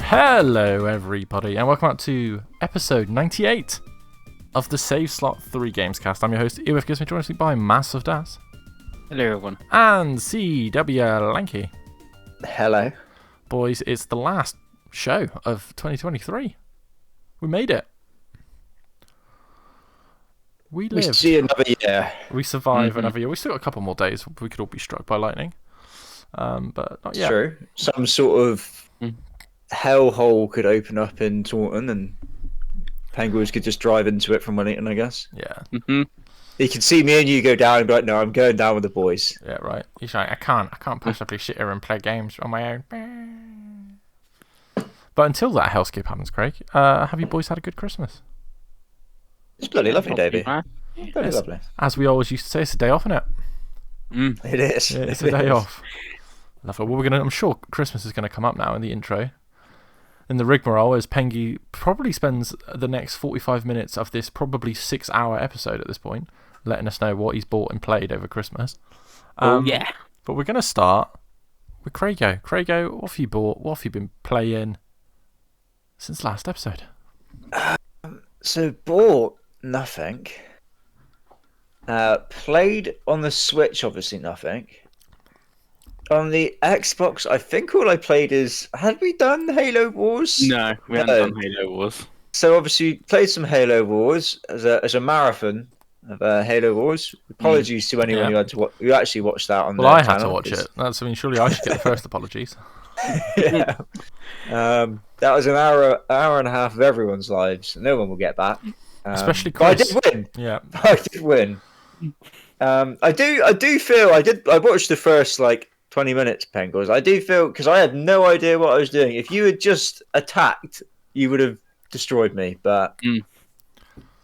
Hello everybody and welcome out to episode 98 of the Save Slot 3 Gamescast. I'm your host EOF Gives me joined by Massive Das. Hello everyone. And CW Lanky. Hello. Boys, it's the last show of 2023. We made it. We lived. We see another year. We survive another year. We still got a couple more days. We could all be struck by lightning. But not yet. True. Some sort of hellhole could open up in Taunton and penguins could just drive into it from Wellington, I guess. Yeah. You can see me and you go down and be like, no, I'm going down with the boys. Yeah, right. He's like, I can't possibly sit here and play games on my own. But until that hellscape happens, Craig, have you boys had a good Christmas? It's bloody lovely, Davey. Yes. Bloody lovely. As we always used to say, it's a day off, isn't it? It is. Yeah, it's a day off. Lovely. Well, I'm sure Christmas is going to come up now in the intro. In the rigmarole, as Pengy probably spends the next 45 minutes of this probably 6-hour episode at this point, letting us know what he's bought and played over Christmas. Yeah. But we're going to start with Craigo. Craigo, what have you bought? What have you been playing since last episode? So, bought nothing. Played on the Switch, obviously nothing. On the Xbox, I think all I played is... Had we done Halo Wars? No, we haven't done Halo Wars. So obviously played some Halo Wars as a marathon of Halo Wars. Apologies to anyone who actually watched that on the Well, I channel. had to watch it. Surely I should get the first apologies. Yeah. That was an hour and a half of everyone's lives. No one will get back. Especially But I Chris. did win. Yeah. I did win. I do feel I watched the first 20 minutes, Pengles. I do feel, because I had no idea what I was doing. If you had just attacked, you would have destroyed me. But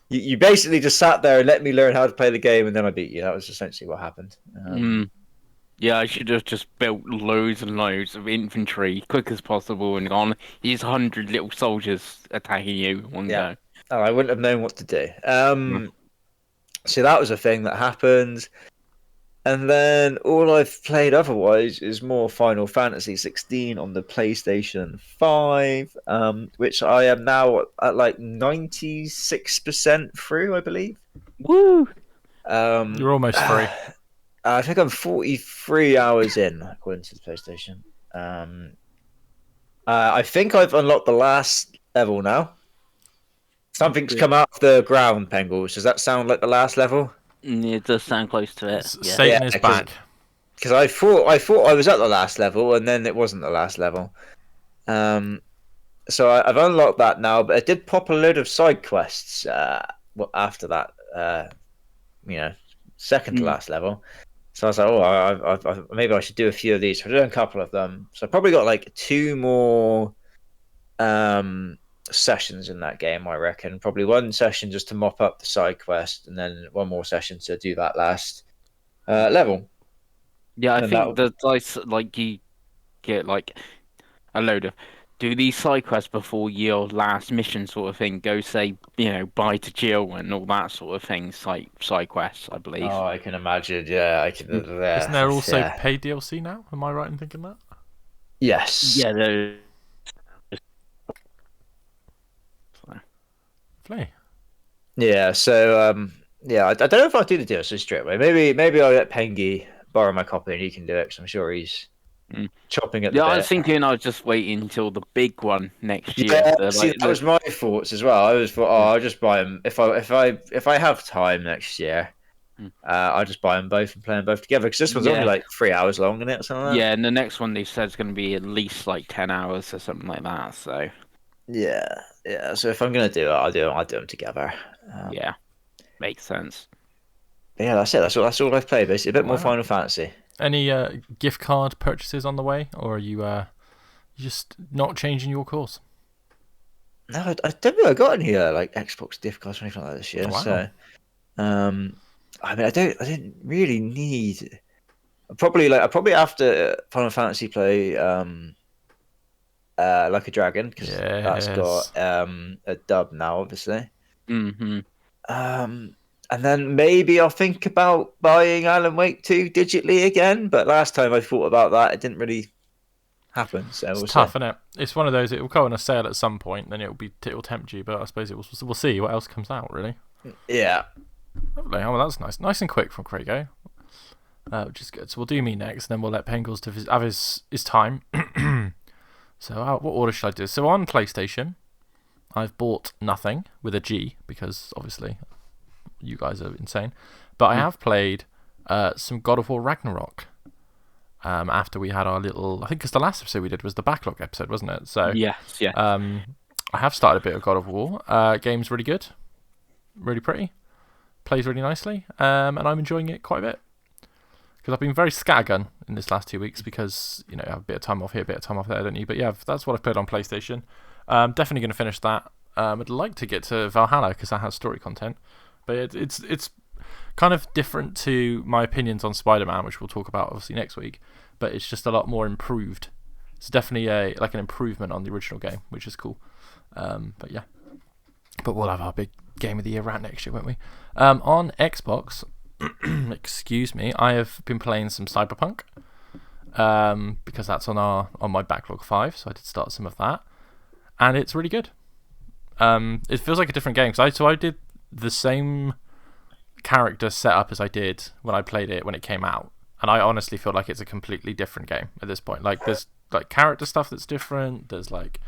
you basically just sat there and let me learn how to play the game, and then I beat you. That was essentially what happened. Yeah, I should have just built loads and loads of infantry, quick as possible, and gone, here's 100 little soldiers attacking you one go. Oh, I wouldn't have known what to do. So that was a thing that happened. And then all I've played otherwise is more Final Fantasy 16 on the PlayStation 5, which I am now at 96% through, I believe. Woo! You're almost free. I think I'm 43 hours in, according to the PlayStation. I think I've unlocked the last level now. Something's come out of the ground, Pengles. Does that sound like the last level? It does sound close to it. Yeah. Satan is back. Because I thought I was at the last level, and then it wasn't the last level. So I've unlocked that now, but it did pop a load of side quests after that. Second to last level. So I was like, maybe I should do a few of these. So I've done a couple of them. So I probably got 2 more sessions in that game, I reckon. Probably one session just to mop up the side quest, and then one more session to do that last level. Yeah, I think the dice, you get a load of do these side quests before your last mission sort of thing. Go say, bye to Jill and all that sort of thing. Side quests, I believe. Oh, I can imagine. Yeah, I can. Isn't there also paid DLC now? Am I right in thinking that? Yes. Yeah, there. Play. Yeah. So I don't know if I'll do the DLC straight away. Maybe I'll let Pengy borrow my copy and he can do it, because I'm sure he's chopping at the bit. I was thinking I'd just wait until the big one next year. Yeah, that was my thoughts as well. I was thought, I'll just buy them if I have time next year. I'll just buy them both and play them both together, because this one's only 3 hours long, isn't it? Or something like that? Yeah, and the next one they said is going to be at least 10 hours or something like that. So yeah. So if I'm gonna do it, I'll do them together. Yeah, makes sense. Yeah, that's it. That's all I've played. Basically, a bit more Final Fantasy. Any gift card purchases on the way, or are you just not changing your course? No, I don't think I got any Xbox gift cards or anything like that this year. Wow. So, I didn't really need. Probably after Final Fantasy play Like a Dragon, because that's got a dub now, obviously. And then maybe I'll think about buying Alan Wake 2 digitally again. But last time I thought about that, it didn't really happens. So it's tough, isn't it? It's one of those. It will go on a sale at some point, then it'll tempt you. But I suppose we'll see what else comes out. Really. Yeah. Lovely. Oh, well, that's nice and quick from Craigo, which is good. So we'll do me next, and then we'll let Pengles to have his time. So what order should I do? So on PlayStation, I've bought nothing with a G because obviously you guys are insane. But I have played some God of War Ragnarok. After we had our little, I think because the last episode we did was the backlog episode, wasn't it? So yes, yeah. I have started a bit of God of War. Game's really good, really pretty, plays really nicely, and I'm enjoying it quite a bit. Because I've been very scattergun in this last 2 weeks because, you know, I have a bit of time off here, a bit of time off there, don't you? But yeah, that's what I've played on PlayStation. Definitely going to finish that. I'd like to get to Valhalla because that has story content. But it's kind of different to my opinions on Spider-Man, which we'll talk about obviously next week. But it's just a lot more improved. It's definitely an improvement on the original game, which is cool. But yeah. But we'll have our big Game of the Year rant next year, won't we? On Xbox... excuse me, I have been playing some Cyberpunk because that's on my backlog 5, so I did start some of that, and it's really good. It feels like a different game because I did the same character setup as I did when I played it when it came out, and I honestly feel like it's a completely different game at this point. Like there's like character stuff that's different, there's like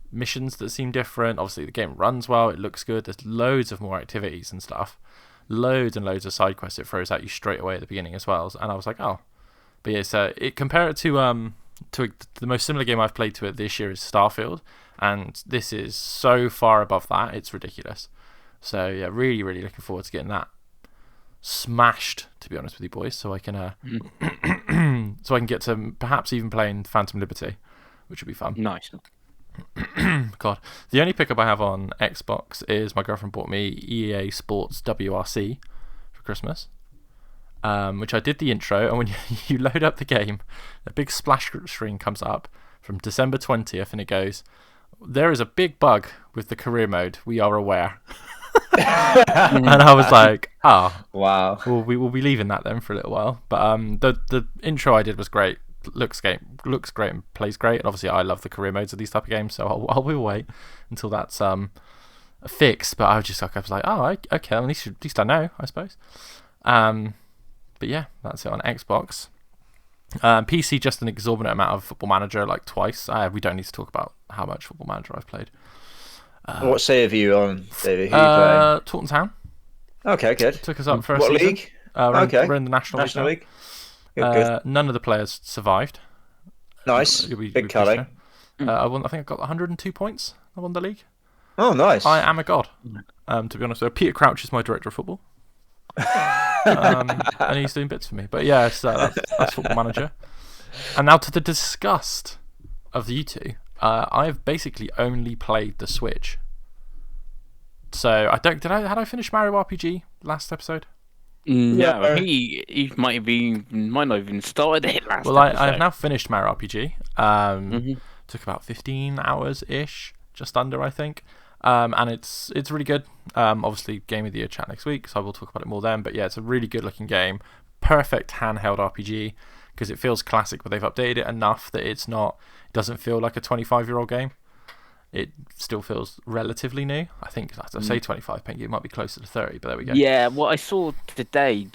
missions that seem different. Obviously the game runs well, it looks good, there's loads of more activities and stuff. Loads and loads of side quests it throws at you straight away at the beginning as well, and I was like, oh, but yeah. So compare it to the most similar game I've played to it this year is Starfield, and this is so far above that, it's ridiculous. So yeah, really, really looking forward to getting that smashed. To be honest with you boys, so I can so I can get to perhaps even playing Phantom Liberty, which would be fun. Nice. God, the only pickup I have on Xbox is my girlfriend bought me EA Sports WRC for Christmas, which I did the intro, and when you load up the game, a big splash screen comes up from December 20th, and it goes, "There is a big bug with the career mode. We are aware." And I was like, "Oh, wow. Well, we will be leaving that then for a little while." But the intro I did was great. Looks great and plays great, and obviously I love the career modes of these type of games, so I will wait until that's fixed. But I was like, oh, okay, at least I know, I suppose. But yeah, that's it on Xbox. PC, just an exorbitant amount of Football Manager, like twice. We don't need to talk about how much Football Manager I've played. What save are you on, David? Who are you playing? Taunton Town. Okay, good. Took us up for a what season. League? We're in the National League. Good. None of the players survived. Nice. Big Kelly. I think I got 102 points. I won the league. Oh, nice. I am a god. To be honest, Peter Crouch is my director of football, and he's doing bits for me. But yeah, that's Football Manager. And now to the disgust of you two, I've basically only played the Switch. So had I finished Mario RPG last episode? No, I think he might not even started it last. Well, I have now finished Mario RPG. Took about 15 hours ish, just under, I think. And it's really good. Obviously, Game of the Year chat next week, so I will talk about it more then. But yeah, it's a really good looking game. Perfect handheld RPG because it feels classic, but they've updated it enough that it doesn't feel like a 25-year-old game. It still feels relatively new. I think I say 25, Pengy. It might be closer to 30, but there we go. Yeah, what I saw today,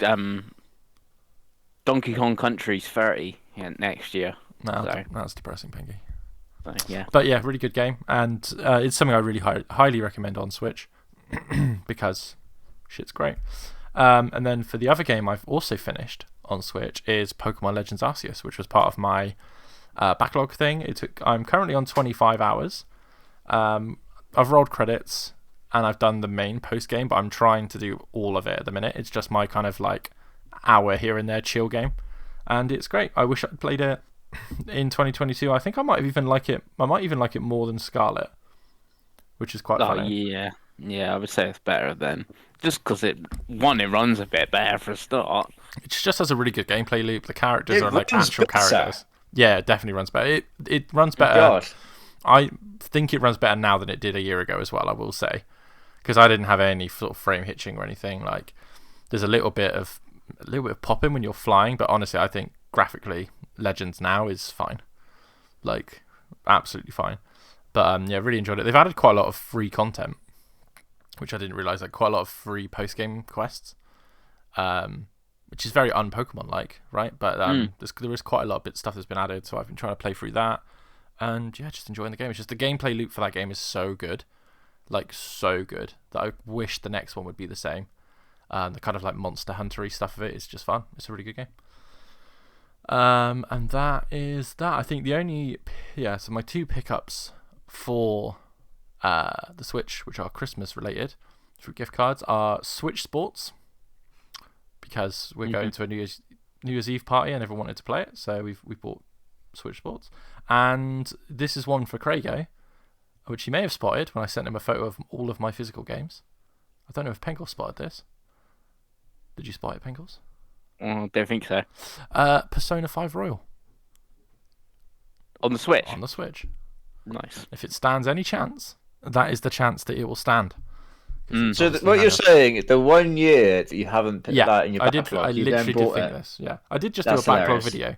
Donkey Kong Country's 30 next year. No, that's depressing, Pengy. Yeah. But yeah, really good game, and it's something I really highly recommend on Switch because shit's great. And then for the other game I've also finished on Switch is Pokemon Legends Arceus, which was part of my backlog thing. I'm currently on 25 hours. I've rolled credits and I've done the main post game, but I'm trying to do all of it at the minute. It's just my kind of like hour here and there chill game, and it's great. I wish I'd played it in 2022. I think I might even like it more than Scarlet, which is quite funny. Yeah, I would say it's better then, just because it runs a bit better for a start. It just has a really good gameplay loop. The characters are like actual characters. Yeah, it definitely runs better. It runs better. God. I think it runs better now than it did a year ago as well, I will say, because I didn't have any sort of frame hitching or anything. Like, there's a little bit of popping when you're flying, but honestly, I think graphically, Legends now is fine. like absolutely fine. But yeah, really enjoyed it. They've added quite a lot of free content, which I didn't realize. Like quite a lot of free post game quests, which is very un-Pokemon like, right? But there is quite a lot of bit stuff that's been added. So I've been trying to play through that, and yeah, just enjoying the game. It's just the gameplay loop for that game is so good, like so good that I wish the next one would be the same. The kind of like Monster Hunter-y stuff of it is just fun. It's a really good game. And that is that. I think the only so my two pickups for the Switch, which are Christmas related through gift cards, are Switch Sports, because we're going to a New Year's Eve party and everyone wanted to play it, so we bought Switch Sports. And this is one for Craigo, which he may have spotted when I sent him a photo of all of my physical games. I don't know if Pengles spotted this. Did you spot it, Pengles? I don't think so. Persona 5 Royal. On the Switch? On the Switch. Nice. If it stands any chance, that is the chance that it will stand. So what you're saying, the 1 year that you haven't put that in your backlog, I literally did think this. Yeah, I did just do a backlog video.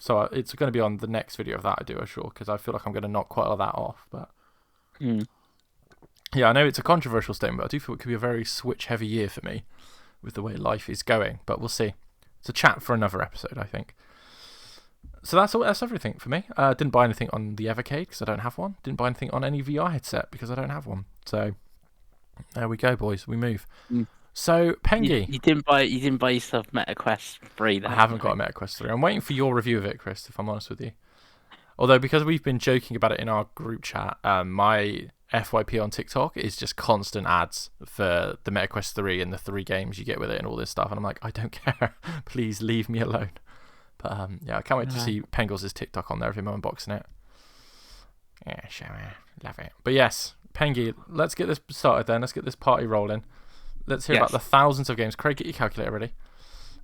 So it's going to be on the next video of that I do, I'm sure, because I feel like I'm going to knock quite a lot of that off. But yeah, I know it's a controversial statement, but I do feel it could be a very Switch-heavy year for me with the way life is going. But we'll see. It's a chat for another episode, I think. So that's everything for me. Didn't buy anything on the Evercade because I don't have one. Didn't buy anything on any VR headset because I don't have one. So there we go, boys. We move. So Pengy, you didn't buy yourself MetaQuest 3. Then, I haven't got a MetaQuest 3. I'm waiting for your review of it, Chris. If I'm honest with you. Although because we've been joking about it in our group chat, my FYP on TikTok is just constant ads for the MetaQuest 3 and the 3 games you get with it and all this stuff. And I'm like, I don't care. Please leave me alone. But yeah, I can't wait to see Pengles' TikTok on there of him unboxing it. Yeah, sure, love it. But yes, Pengy, let's get this started then. Let's get this party rolling. Let's hear about the thousands of games. Craig, get your calculator ready.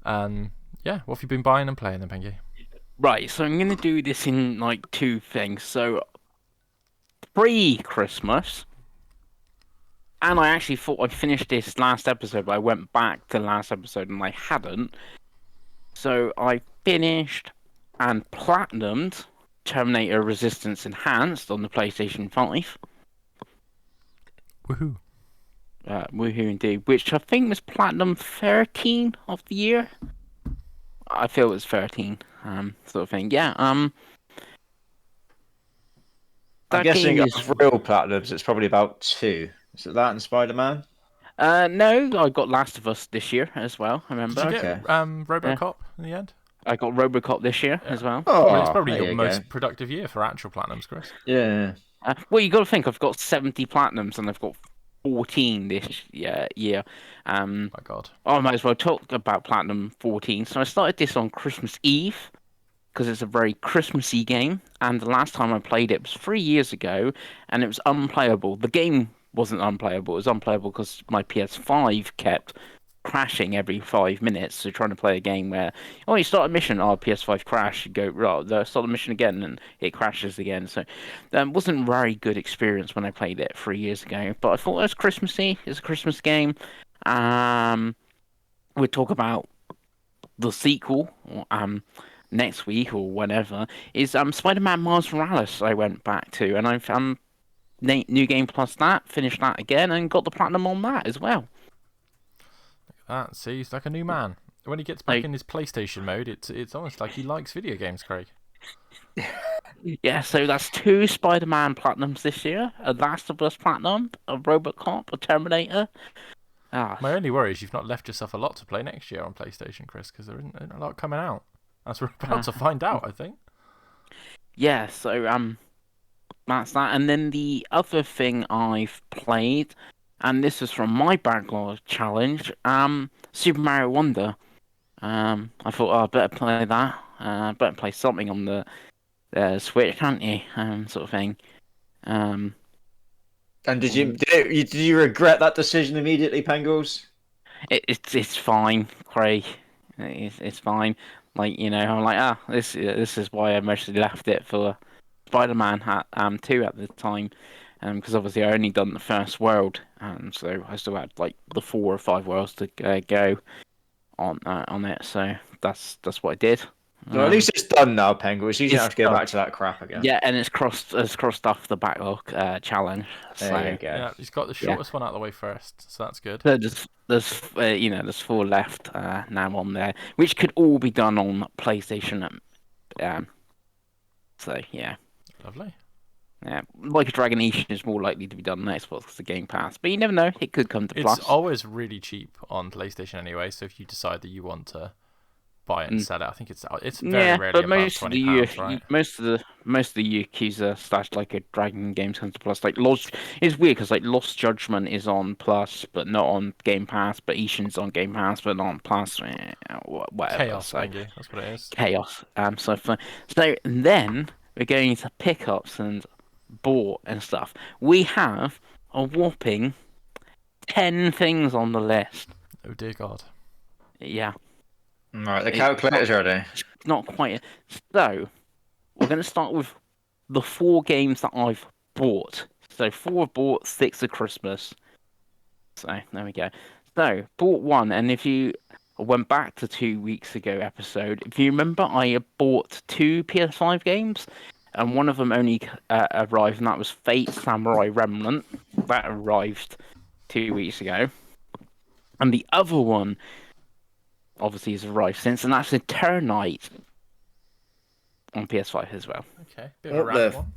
Yeah, what have you been buying and playing then, Pengy? Right, so I'm going to do this in like 2 things. So, pre-Christmas, and I actually thought I'd finished this last episode, but I went back to the last episode and I hadn't. So I finished and platinumed Terminator Resistance Enhanced on the PlayStation 5. Woohoo. Woohoo indeed. Which I think was Platinum 13 of the year. I feel it was 13, sort of thing. Yeah, I'm guessing it's real platinums. It's probably about 2. Is it that and Spider-Man? No, I got Last of Us this year as well. I remember. Did you get RoboCop in the end? I got RoboCop this year as well. Oh, it's probably your most productive year for actual platinums, Chris. Yeah. Well, you got to think I've got 70 platinums and I've got 14 this year. My God. I might as well talk about Platinum 14. So I started this on Christmas Eve because it's a very Christmassy game. And the last time I played it was 3 years ago, and it was unplayable. The game wasn't unplayable. It was unplayable because my PS5 kept crashing every 5 minutes. So trying to play a game where, you start a mission, PS5 crash, you go, right, start the mission again, and it crashes again. So that wasn't a very good experience when I played it 3 years ago. But I thought it was Christmassy. It's a Christmas game. We'll talk about the sequel next week or whenever. Is Spider-Man Miles Morales I went back to, and I've New Game Plus that, finished that again, and got the platinum on that as well. That, see, he's like a new man. When he gets back in his PlayStation mode, it's almost like he likes video games, Craig. Yeah, so that's 2 Spider-Man platinums this year, a Last of Us platinum, a RoboCop, a Terminator. My only worry is you've not left yourself a lot to play next year on PlayStation, Chris, because there isn't a lot coming out. As we're about to find out, I think. Yeah, so that's that. And then the other thing I've played, and this is from my backlog challenge, Super Mario Wonder. I thought, I better play that. Better play something on the Switch, can't you? Sort of thing. And did you regret that decision immediately, Pengles? It's fine, Craig. It's fine. Like, I'm like, this is why I mostly left it for Spider-Man 2 at the time, because obviously I only done the first world, so I still had like the 4 or 5 worlds to go on it. So that's what I did. So at least it's done now, Penguin. So you don't have to go back to that crap again. Yeah, and it's crossed off the backlog challenge. There you go. Yeah, he's got the shortest one out of the way first, so that's good. So there's 4 left now on there, which could all be done on PlayStation. So yeah. Lovely. Yeah, Like a Dragon Ishin is more likely to be done on Xbox because the Game Pass, but you never know; it could come to Plus. It's always really cheap on PlayStation anyway. So if you decide that you want to buy it and sell it, I think it's very rarely but above most of the £20, right? most of the Yakuza / Like a Dragon games come to Plus. Like Lost, it's weird because like Lost Judgment is on Plus but not on Game Pass, but Ishin's on Game Pass but not on Plus. Whatever. Chaos, so, that's what it is. Chaos. So then we're going to pickups and bought and stuff. We have a whopping 10 things on the list. Oh dear God. Yeah. Right, the calculator's ready. Not quite. So, we're going to start with the 4 games that I've bought. So, 4 bought, 6 at Christmas. So, there we go. So, bought 1, and if you went back to 2 weeks ago episode, if you remember, I bought 2 PS5 games, and one of them only arrived, and that was Fate Samurai Remnant. That arrived 2 weeks ago. And the other one obviously has arrived since, and that's Eternite on PS5 as well. Okay, bit of a random one.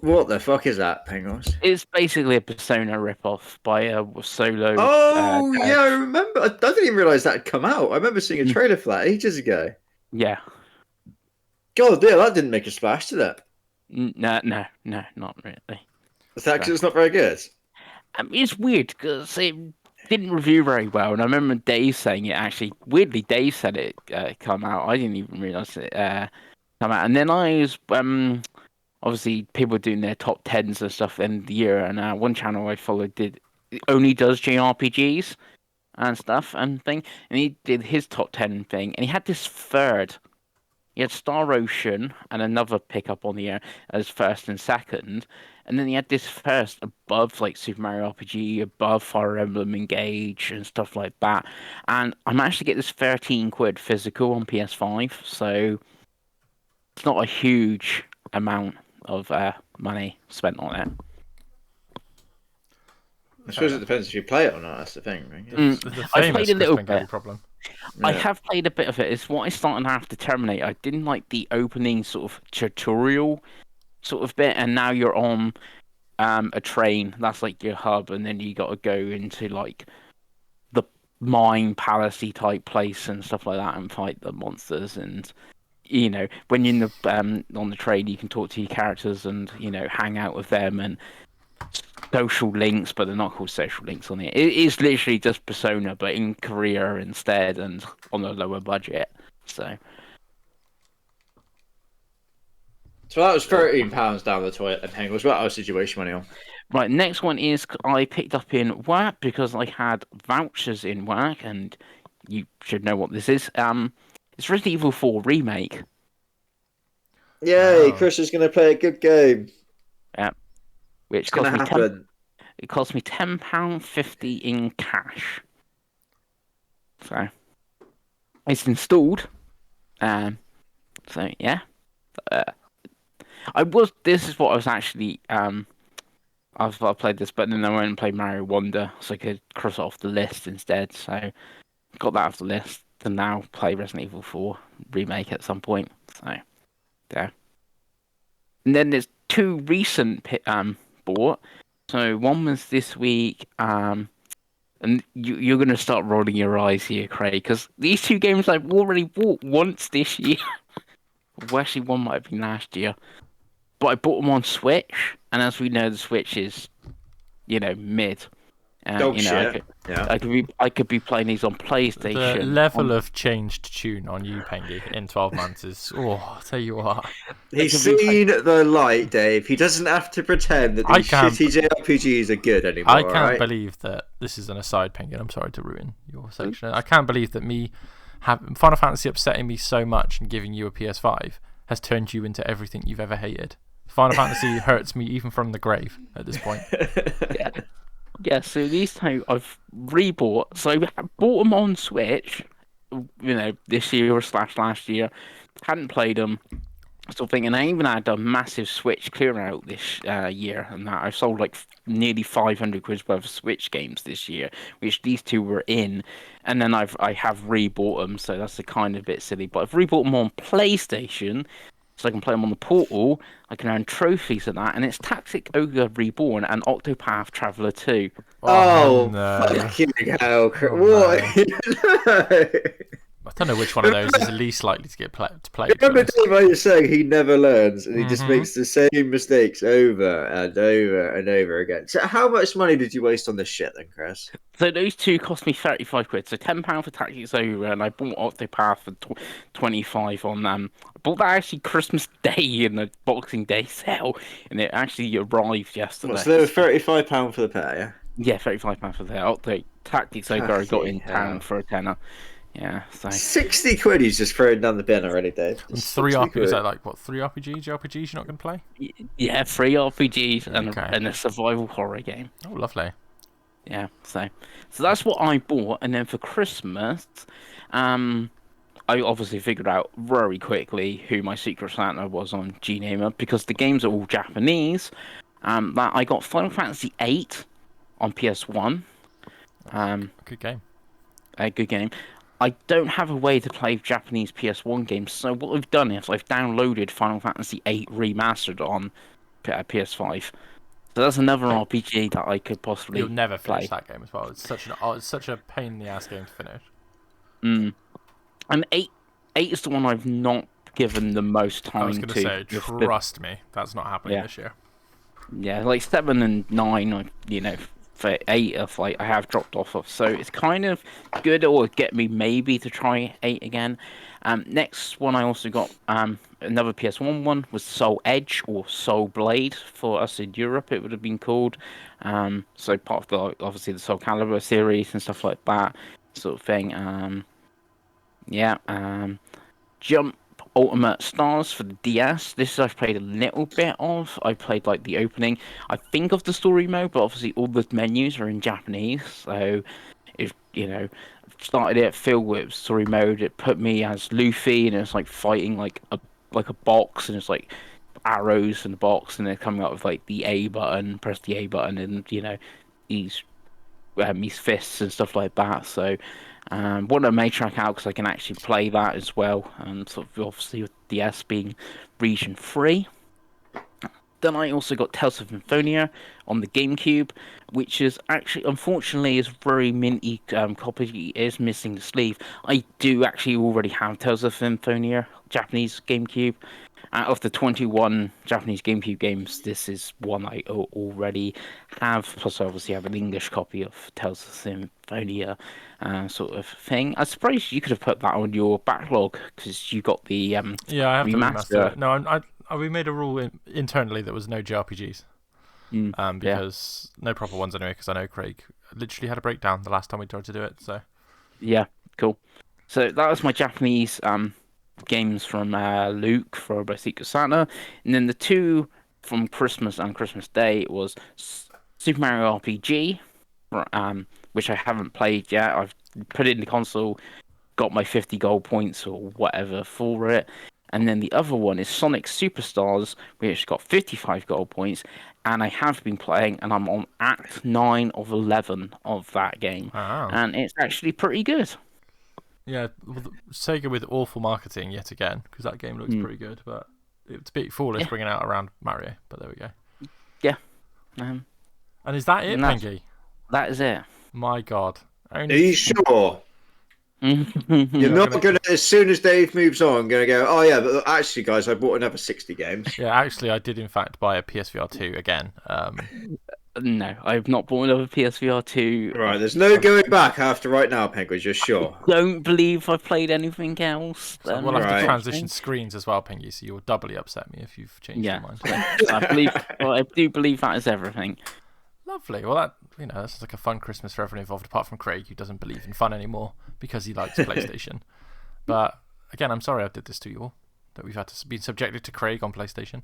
What the fuck is that, Penguins? It's basically a Persona rip-off by a solo. Oh, yeah, I remember. I didn't even realise that had come out. I remember seeing a trailer for that ages ago. Yeah. God, yeah, that didn't make a splash, did it? No, not really. Is that because it's not very good? I mean, it's weird because it didn't review very well, and I remember Dave saying it actually. Weirdly, Dave said it come out. I didn't even realise it come out. And then I was obviously people were doing their top 10s and stuff in the year, and one channel I followed only does JRPGs and stuff and thing, and he did his top 10 thing, and he had this third. He had Star Ocean and another pickup on the air as first and second. And then he had this first above like Super Mario RPG, above Fire Emblem Engage and stuff like that. And I managed to get this £13 physical on PS5. So it's not a huge amount of money spent on it. I suppose it depends if you play it or not. That's the thing. Right? I played a little bit. Problem. I have played a bit of it. It's what I started to have to terminate. I didn't like the opening sort of tutorial sort of bit, and now you're on a train. That's like your hub, and then you got to go into like the mine palacey type place and stuff like that, and fight the monsters. And you know, when you're in the on the train, you can talk to your characters and hang out with them and social links, but they're not called social links on it. It is literally just Persona, but in Korea instead and on a lower budget. So that was £13 down the toilet, and Penguins. What other situation went on? Right, next one is I picked up in work because I had vouchers in work, and you should know what this is. It's Resident Evil 4 Remake. Yay, Chris is going to play a good game. Yeah. Which cost me it cost me £10.50 in cash. So it's installed. So yeah. This is what I was actually I've played this, but then I went and played Mario Wonder, so I could cross it off the list instead. So got that off the list to now play Resident Evil 4 Remake at some point. So yeah. And then there's 2 recent bought. So one was this week, and you're going to start rolling your eyes here, Craig, because these 2 games I've already bought once this year. Well, actually, one might have been last year. But I bought them on Switch, and as we know, the Switch is, mid. Shit. I could be playing these on PlayStation. The level of changed tune on you, Pengy, in 12 months is, I'll tell you what. He's seen the light, Dave. He doesn't have to pretend that these shitty JRPGs are good anymore. I can't believe that this is an aside, Penguin. I'm sorry to ruin your section. I can't believe that Final Fantasy upsetting me so much and giving you a PS5 has turned you into everything you've ever hated. Final Fantasy hurts me even from the grave at this point. Yeah, so these 2 I've rebought. So I bought them on Switch, this year or / last year. hadn't played them. Sort of thing, and I even had a massive Switch clear out this year, and that I sold like nearly 500 quid worth of Switch games this year, which these two were in, and then I have rebought them, so that's a kind of bit silly. But I've rebought them on PlayStation, so I can play them on the Portal. I can earn trophies of that, and it's Tactic Ogre Reborn and Octopath Traveler 2. Oh, no. fucking hell! Oh, What? No. I don't know which one of those is the least likely to get played. Remember Dave, I was saying he never learns, and he just makes the same mistakes over and over and over again. So, how much money did you waste on this shit, then, Chris? So those two cost me 35 quid. So £10 for Tactics Ogre, and I bought Octopath for 25 on I bought that actually Christmas Day in the Boxing Day sale, and it actually arrived yesterday. So they were £35 for the pair, yeah? Yeah, £35 for the Tactics Ogre I got in town for a tenner. Yeah, so 60 quid he's just throwing down the bin already, Dave. And 3 RPGs, is that like, what, 3 RPGs? JRPGs you're not going to play? Yeah, 3 RPGs and a survival horror game. Oh, lovely. Yeah, so that's what I bought, and then for Christmas, I obviously figured out very quickly who my Secret Santa was on GNamer, because the games are all Japanese. That I got Final Fantasy VIII on PS1. Good game. A good game. I don't have a way to play Japanese PS1 games, so what I've done is I've downloaded Final Fantasy VIII Remastered on PS5. So that's another RPG that I could possibly You'll never finish play. that game as well. It's such a pain in the ass game to finish. And 8 is the one I've not given the most time to. I was going to say, trust me, that's not happening this year. Yeah, like 7 and 9, for 8 of I have dropped off of, so it's kind of good, or get me maybe to try 8 again. Next one I also got another PS1 one was Soul Edge, or Soul Blade for us in Europe it would have been called. So part of obviously the Soul Calibur series and stuff like that sort of thing. Jump Ultimate Stars for the DS. This I've played a little bit of. I played like the opening, I think, of the story mode, but obviously all the menus are in Japanese. So if started it filled with story mode, it put me as Luffy, and it's like fighting like a box, and it's like arrows in the box, and they're coming up with like the A button, press the A button, and these fists and stuff like that. So one of my track out because I can actually play that as well, and sort of obviously with the S being region 3. Then I also got Tales of Symphonia on the GameCube, which is actually, unfortunately, is very minty copy. It is missing the sleeve. I do actually already have Tales of Symphonia Japanese GameCube. Out of the 21 Japanese GameCube games, this is one I already have. Plus, I obviously have an English copy of Tales of Symphonia, sort of thing. I suppose you could have put that on your backlog because you got the yeah, I have remaster. The remaster. No, we made a rule internally that was no JRPGs, because no proper ones anyway. Because I know Craig literally had a breakdown the last time we tried to do it. So yeah, cool. So that was my Japanese games from Luke for Secret Santa, and then the two from Christmas and Christmas Day was Super Mario RPG, which I haven't played yet. I've put it in the console, got my 50 gold points or whatever for it, and then the other one is Sonic Superstars, which got 55 gold points, and I have been playing, and I'm on Act 9 of 11 of that game, and it's actually pretty good. Yeah, Sega with awful marketing yet again, because that game looks pretty good, but it's a bit foolish bringing out around Mario, but there we go. Yeah. And is that it, Pengy? That is it. My God. Are you sure? You're not going to, as soon as Dave moves on, going to go, oh yeah, but actually, guys, I bought another 60 games. Yeah, actually, I did, in fact, buy a PSVR 2 again. No, I've not bought another PSVR 2. Right, there's no going back after right now, Penguin, you're sure? I don't believe I've played anything else. So we'll have to transition screens as well, Pengy, so you'll doubly upset me if you've changed your mind. I do believe that is everything. Lovely. Well, that that's like a fun Christmas for everyone involved, apart from Craig, who doesn't believe in fun anymore because he likes PlayStation. But again, I'm sorry I did this to you all, that we've had to be subjected to Craig on PlayStation.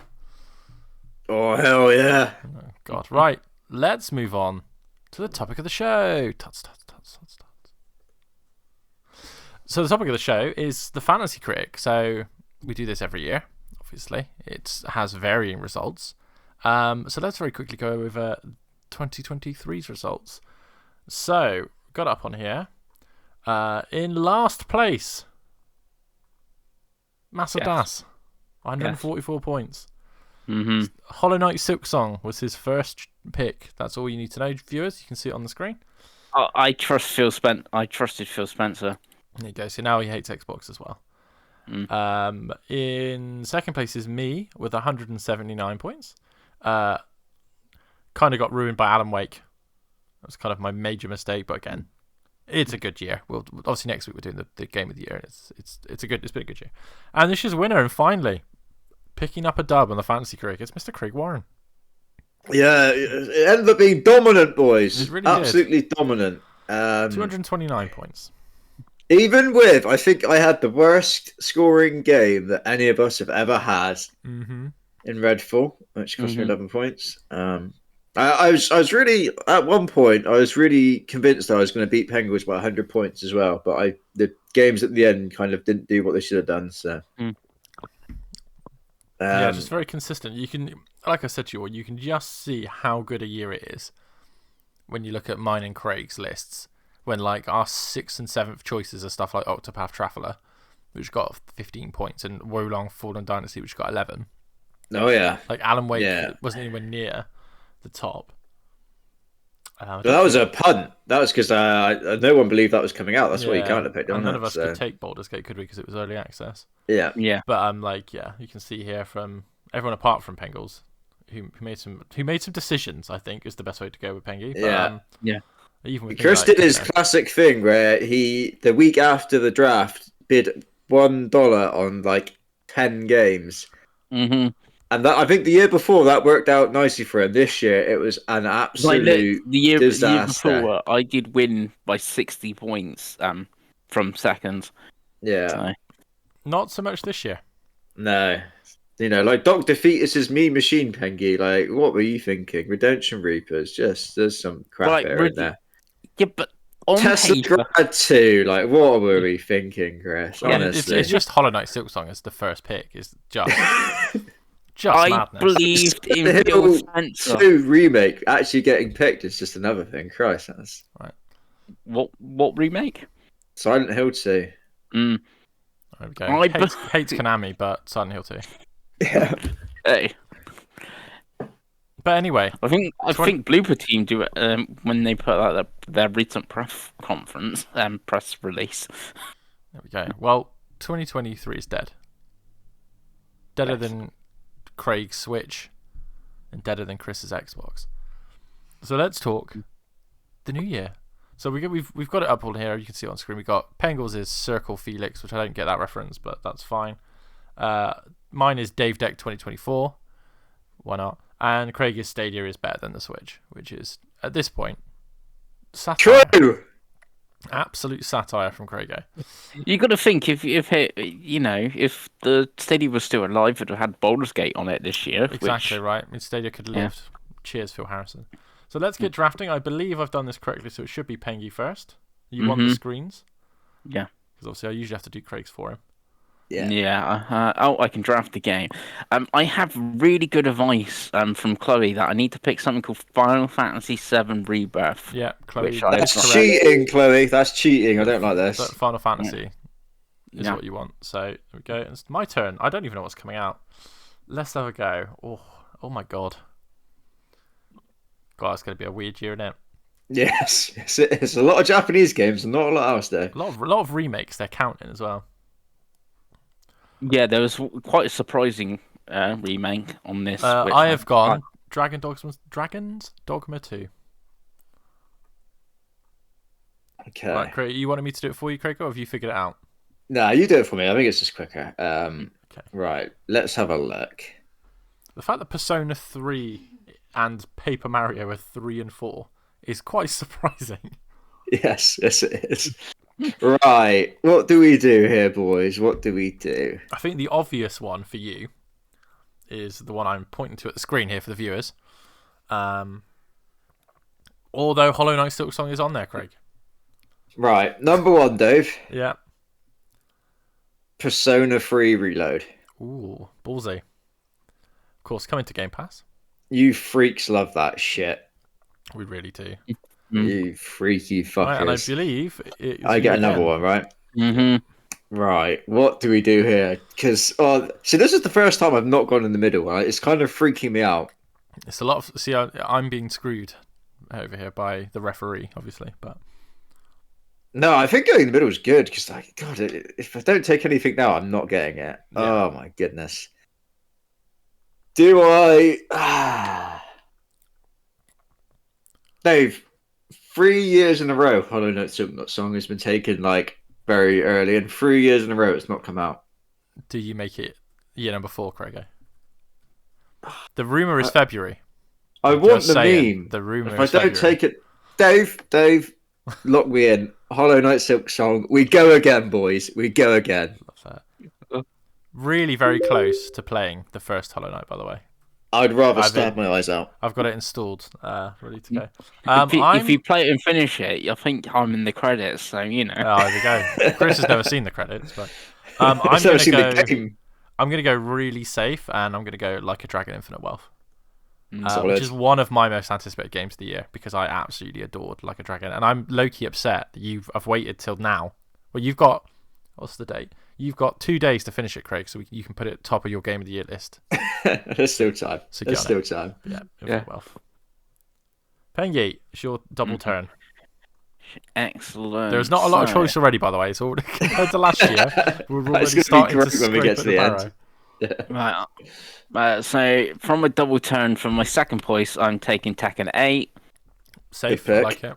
Oh, hell yeah. Oh, God. Right. Let's move on to the topic of the show. Tuts. So the topic of the show is the Fantasy Critic. So we do this every year. Obviously, it has varying results. So let's very quickly go over 2023's results. So got up on here. In last place, Masadas, 144 points. Mm-hmm. Hollow Knight Silksong was his first pick. That's all you need to know, viewers. You can see it on the screen. I trust Phil I trusted Phil Spencer. There you go. So now he hates Xbox as well. In second place is me with 179 points. Kind of got ruined by Alan Wake. That was kind of my major mistake, but again, it's a good year. We'll obviously next week we're doing the game of the year. It's been a good year. And this year's winner, and finally picking up a dub on the Fantasy Critic, it's Mr. Craig Warren. Yeah, it ended up being dominant, boys. It really absolutely dominant. 229 points. Even with, I think I had the worst scoring game that any of us have ever had in Redfall, which cost me 11 points. I was really, at one point, I was really convinced I was going to beat Penguins by 100 points as well, but the games at the end kind of didn't do what they should have done. So, yeah, just very consistent. You can, like I said to you all, you can just see how good a year it is when you look at mine and Craig's lists. When like our 6th and 7th choices are stuff like Octopath Traveler, which got 15 points, and Wolong Fallen Dynasty, which got 11. Oh yeah, like Alan Wake wasn't anywhere near the top. That was a punt. That was because no one believed that was coming out. That's why you can't have picked it. None of us could take Baldur's Gate, could we? Because it was early access. Yeah. But you can see here from everyone apart from Pengles, who made some decisions. I think is the best way to go with Pengy. But, even with Chris did his classic thing where he, the week after the draft, bid $1 on like 10 games. Mm-hmm. And that, I think the year before that worked out nicely for him. This year it was an absolute disaster. The year before, I did win by 60 points from second. Yeah. So. Not so much this year. No. You know, like Dr. Fetus's Mean Machine, Pengy. Like, what were you thinking? Redemption Reapers. There's some crap in there. Yeah, but on Tesla paper... Grad 2, like, what were we thinking, Chris? Honestly. It's just Hollow Knight Silksong as the first pick. It's just I madness. believed in Phil Spencer. 2 remake actually getting picked is just another thing. Christ, that's... Right. What remake? Silent Hill 2. There we go. Hates Konami, but Silent Hill 2. Yeah. Hey. But anyway, I think Blooper Team do it when they put out their recent press conference press release. There we go. Well, 2023 is dead. Deader than Craig's Switch, and deader than Chris's Xbox. So let's talk the new year. So we've got it up on here. You can see it on screen. We got Pengles' Circle Felix, which I don't get that reference, but that's fine. Mine is Dave Deck 2024. Why not? And Craig's Stadia is better than the Switch, which is, at this point, satire. True! Absolute satire from Craigo. You got to think, if the Stadia was still alive, it would have had Baldur's Gate on it this year. Exactly right. I mean, Stadia could have lived. Cheers, Phil Harrison. So let's get drafting. I believe I've done this correctly, so it should be Pengy first. You want the screens? Yeah. Because obviously I usually have to do Craig's for him. Yeah. I can draft the game. I have really good advice from Chloe that I need to pick something called Final Fantasy VII Rebirth. Yeah, Chloe. That's cheating, Chloe. That's cheating. I don't like this. But Final Fantasy is what you want. So there we go. It's my turn. I don't even know what's coming out. Let's have a go. Oh my god. God, it's going to be a weird year, isn't it? Yes, it is. A lot of Japanese games and not a lot else there. A lot of remakes they're counting as well. Yeah, there was quite a surprising remake on this. I have gone Dragon's Dogma 2. Okay. Right, Craig, you wanted me to do it for you, Craig, or have you figured it out? No, you do it for me. I think it's just quicker. Okay. Right, let's have a look. The fact that Persona 3 and Paper Mario are 3 and 4 is quite surprising. Yes, it is. Right, what do we do here, boys? What do we do? I think the obvious one for you is the one I'm pointing to at the screen here for the viewers. Although Hollow Knight Silksong is on there, Craig. Right, number 1, Dave. Yeah. Persona 3 Reload. Ooh, ballsy. Of course, coming to Game Pass. You freaks love that shit. We really do. You freaky fuckers. Right, and I believe I get another one, right? Right, what do we do here? Because so this is the first time I've not gone in the middle. Right? It's kind of freaking me out. It's a lot of I'm being screwed over here by the referee, obviously, but no, I think going in the middle is good because, like, God, if I don't take anything now, I'm not getting it. Yeah. Oh my goodness. Do I? Dave, 3 years in a row, Hollow Knight song has been taken like very early, and 3 years in a row it's not come out. Do you make it year number 4, Craigo? The rumor is February. I want the meme. The rumor. If I don't take it, Dave, lock me in. Hollow Knight Silk Song. We go again, boys. We go again. Love that. Really very close to playing the first Hollow Knight, by the way. I'd rather stab my eyes out. I've got it installed, ready to go. If you play it and finish it, I think I'm in the credits, so you know. Oh, there we go. Chris has never seen the credits, but I'm going to go really safe, and I'm going to go Like a Dragon Infinite Wealth. Which is one of my most anticipated games of the year because I absolutely adored Like a Dragon, and I'm low-key upset that I've waited till now. Well, you've got, what's the date? You've got 2 days to finish it, Craig, so you can put it top of your Game of the Year list. There's still time. So There's still time. Yeah. Wealth. Pengi, it's your double turn. Excellent. There's not a lot of choice already, by the way. It's all compared to last year. We're already starting to when we get to the end. Yeah. Right. So from a double turn from my second place, I'm taking Tekken 8. Safe, I like it.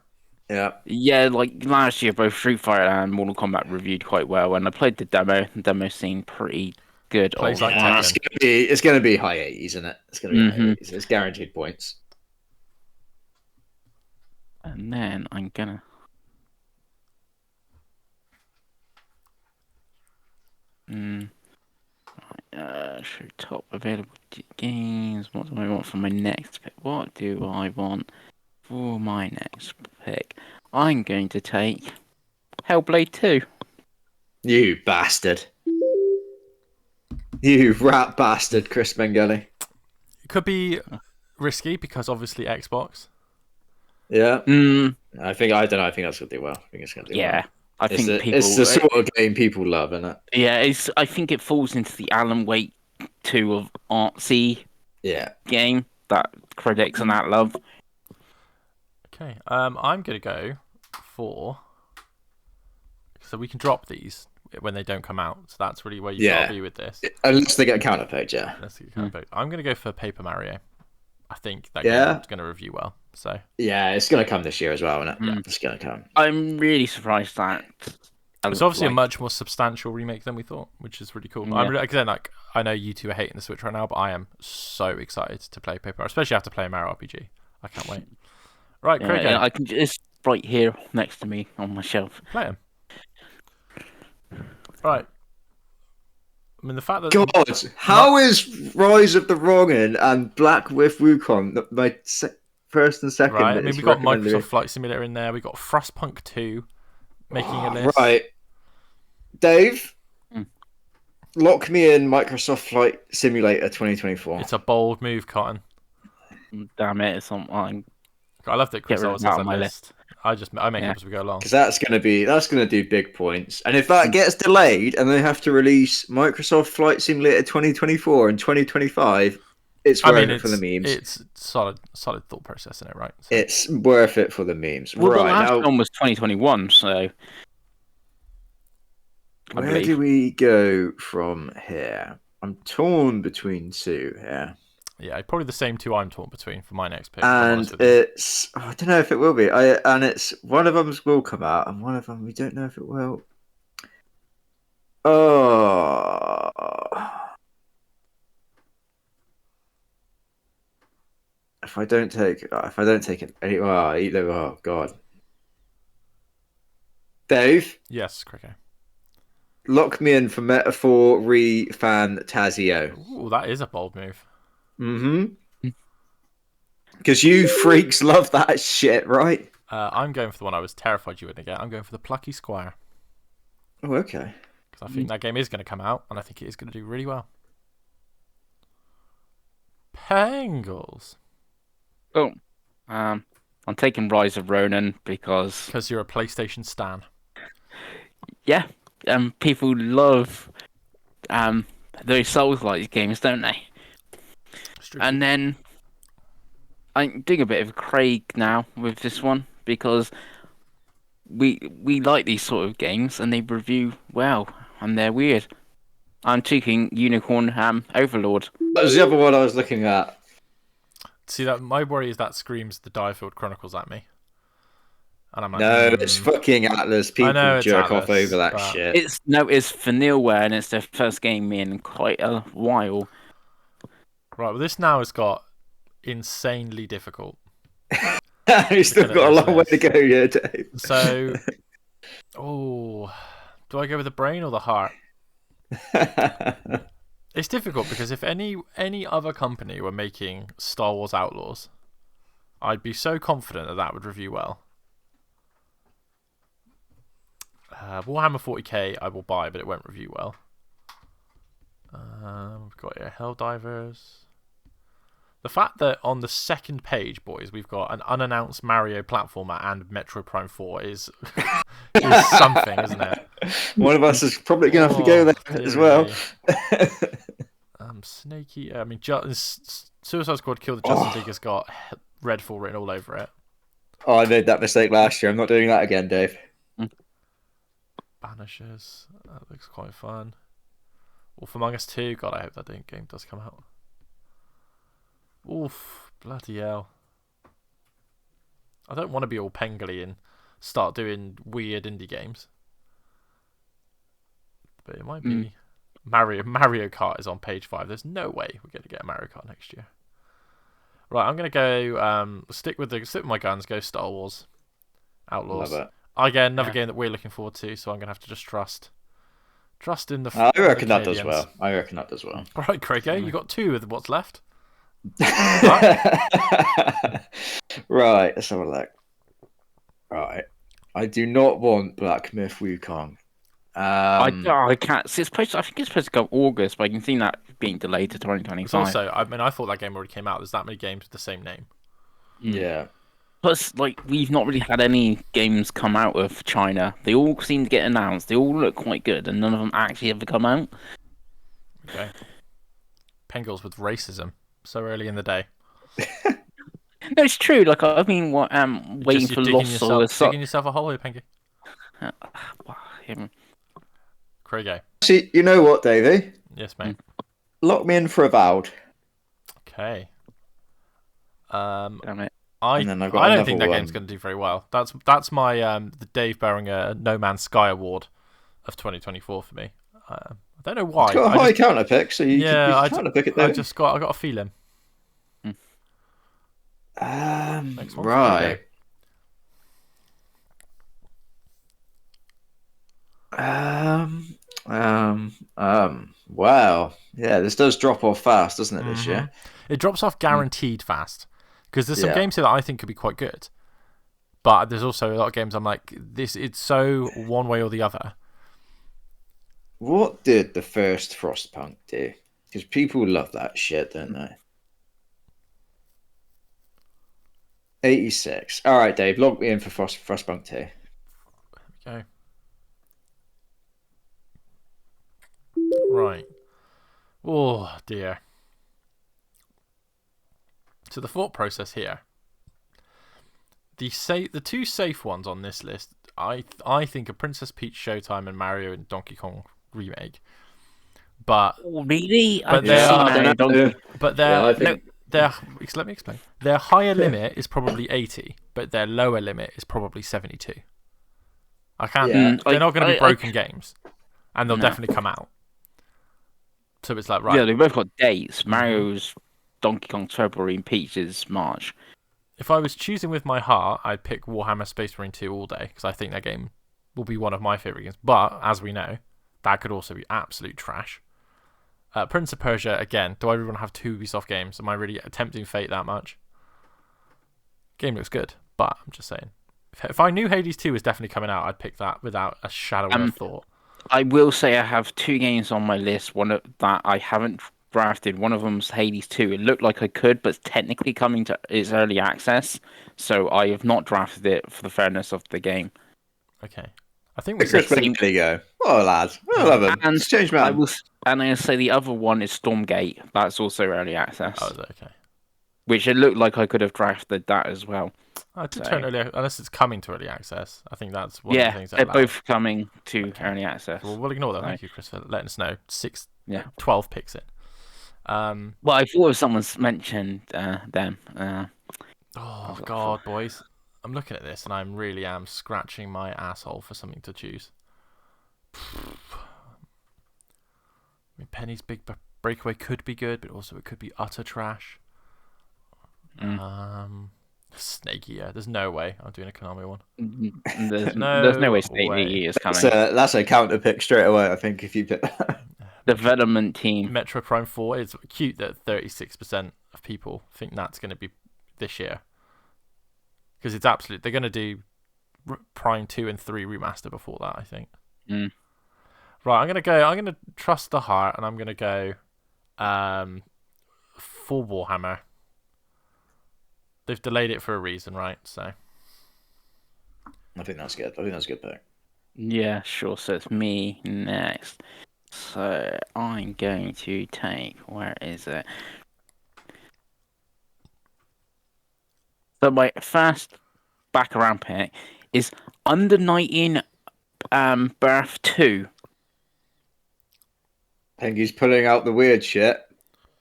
Yeah, like last year, both Street Fighter and Mortal Kombat reviewed quite well. When I played the demo seemed pretty good. Plays like Tekken. It's going to be high 80s, isn't it? It's going to be high 80s. It's guaranteed points. And then I'm gonna. Show top available games. What do I want for my next pick? What do I want for my next pick? I'm going to take Hellblade 2. You bastard. You rat bastard, Chris Bengali. It could be risky because obviously Xbox. Yeah. I don't know. I think that's gonna do well. I think it's gonna do well. I think it's the sort of game people love, isn't it? Yeah, I think it falls into the Alan Wake 2 of artsy game that critics and that love. Okay, I'm gonna go for. So we can drop these when they don't come out. So that's really where you got to be with this. Unless they get a counter page, I'm gonna go for Paper Mario. I think that game's going to review well. So it's going to come this year as well, isn't it? Yeah, it's going to come. I'm really surprised that it's obviously a much more substantial remake than we thought, which is really cool. Yeah. Again, I know you two are hating the Switch right now, but I am so excited to play Paper, especially after playing Mario RPG. I can't wait. Right, Craig. I can just right here next to me on my shelf. Play him. Right. I mean, the fact that how is Rise of the Wrong'un and Black with Wukong my first and second? Right. I mean, we got Microsoft Flight Simulator in there. We got Frostpunk 2 making a list. Right, Dave, lock me in Microsoft Flight Simulator 2024. It's a bold move, Cotton. Damn it! It's on mine. I love that Chris always has a list. I make it up as we go along because that's gonna do big points. And if that gets delayed and they have to release Microsoft Flight Simulator 2024 and 2025, it's worth it for the memes. It's solid thought process in it, right? So. It's worth it for the memes. Well, right, the last one was 2021, so where do we go from here? I'm torn between two here. Yeah, probably the same two I'm torn between for my next pick. And it's I don't know if it will be. And it's one of them will come out, and one of them we don't know if it will. Oh, if I don't take it, oh god, Dave. Yes, Cricket. Lock me in for Metaphor Fantasio. Ooh, that is a bold move. Because you freaks love that shit, right? I'm going for the one I was terrified you wouldn't get. I'm going for the Plucky Squire. Oh, okay. Because I think that game is going to come out, and I think it is going to do really well. Pengles. Oh, I'm taking Rise of Ronin because you're a PlayStation stan. Yeah, people love those Souls-like games, don't they? And then I'm doing a bit of Craig now with this one because we like these sort of games and they review well and they're weird. I'm taking Unicorn Overlord. That was the other one I was looking at. See, that my worry is that screams the Direfield Chronicles at me. And I'm like, no, it's fucking Atlas. People jerk off over that shit. It's Vanillaware, and it's their first game in quite a while. Right, well, this now has got insanely difficult. You've still got a long way to go, yeah, Dave. So, do I go with the brain or the heart? It's difficult because if any other company were making Star Wars Outlaws, I'd be so confident that would review well. Warhammer 40k I will buy, but it won't review well. We've got here Helldivers. The fact that on the second page, boys, we've got an unannounced Mario platformer and Metroid Prime 4 is something, isn't it? One of us is probably going to have to go there as well. Snakey. I mean, Suicide Squad Kill the Justice League has got Redfall written all over it. Oh, I made that mistake last year. I'm not doing that again, Dave. Banishers. That looks quite fun. Wolf Among Us 2. God, I hope that game does come out. Oof. Bloody hell. I don't want to be all pengly and start doing weird indie games. But it might be. Mario Kart is on page 5. There's no way we're going to get a Mario Kart next year. Right, I'm going to go stick with my guns, go Star Wars Outlaws. Love it. Again, another game that we're looking forward to, so I'm going to have to just trust in the I reckon that does well. Right, Craig, you got 2 with what's left. Right, let's have a look. Right. I do not want Black Myth Wukong. I can't. I think it's supposed to go August, but I can see that being delayed to 2025. Also, I thought that game already came out. There's that many games with the same name. Yeah. Plus, we've not really had any games come out of China. They all seem to get announced. They all look quite good, and none of them actually ever come out. Okay. Pengles with racism so early in the day. No, it's true. I've been waiting for Lost Souls. Digging yourself a hole here, Pengy. Craig. See, you know what, Davey? Yes, mate. Lock me in for Avowed. Okay. Damn it. I don't think that game's going to do very well. That's my the Dave Beringer No Man's Sky Award of 2024 for me. I don't know why. It's got a high counter pick, so you can counter pick it there. I got a feeling. Right. Wow. Yeah, this does drop off fast, doesn't it, this year? It drops off guaranteed fast. Because there's some games here that I think could be quite good. But there's also a lot of games I'm like, it's so one way or the other. What did the first Frostpunk do? Because people love that shit, don't they? 86. All right, Dave, log me in for Frostpunk 2. There we go. Right. Oh, dear. So the thought process here. The 2 safe ones on this list, I think are Princess Peach Showtime and Mario and Donkey Kong Remake. But really? But let me explain. Their higher limit is probably 80, but their lower limit is probably 72. I can't. Yeah. They're not going to be broken games, and they'll definitely come out. So it's like, right. Yeah, they both got dates. Mario's Donkey Kong's February and Peach's March. If I was choosing with my heart, I'd pick Warhammer Space Marine 2 all day, because I think that game will be one of my favourite games. But, as we know, that could also be absolute trash. Prince of Persia, again, do I really want to have 2 Ubisoft games? Am I really tempting fate that much? Game looks good, but I'm just saying. If I knew Hades 2 was definitely coming out, I'd pick that without a shadow of thought. I will say I have 2 games on my list. One that I haven't drafted. One of them's Hades 2. It looked like I could, but it's technically coming to its early access, so I have not drafted it for the fairness of the game. Okay. I think we Chris said Bentley go. Oh, lad. I love him. And It's changed, man. I'll say the other one is Stormgate. That's also early access. Oh, is it? Okay. Which it looked like I could have drafted that as well. Oh, it did turn early, unless it's coming to early access. I think that's one of the things that they're both coming to early access. Well, we'll ignore that. Thank you, Chris, for letting us know. 12 picks in. Well, I thought if someone's mentioned them. Oh, God, boys. I'm looking at this and I really am scratching my asshole for something to choose. I mean, Penny's Big Breakaway could be good, but also it could be utter trash. Snakey, yeah. There's no way I'm doing a Konami one. There's no way Snakey is coming. That's a counter pick straight away, I think, if you pick that. Development team. Metro Prime 4 is cute that 36% of people think that's going to be this year. Because it's absolute. They're going to do Prime 2 and 3 remaster before that, I think. Right, I'm going to trust the heart and I'm going to go for Warhammer. They've delayed it for a reason, right? So I think that's good. I think that's a good pick. Yeah, sure. So it's me next. So I'm going to take. Where is it? So my first back around pick is Under 19 Birth 2. Pengy's pulling out the weird shit.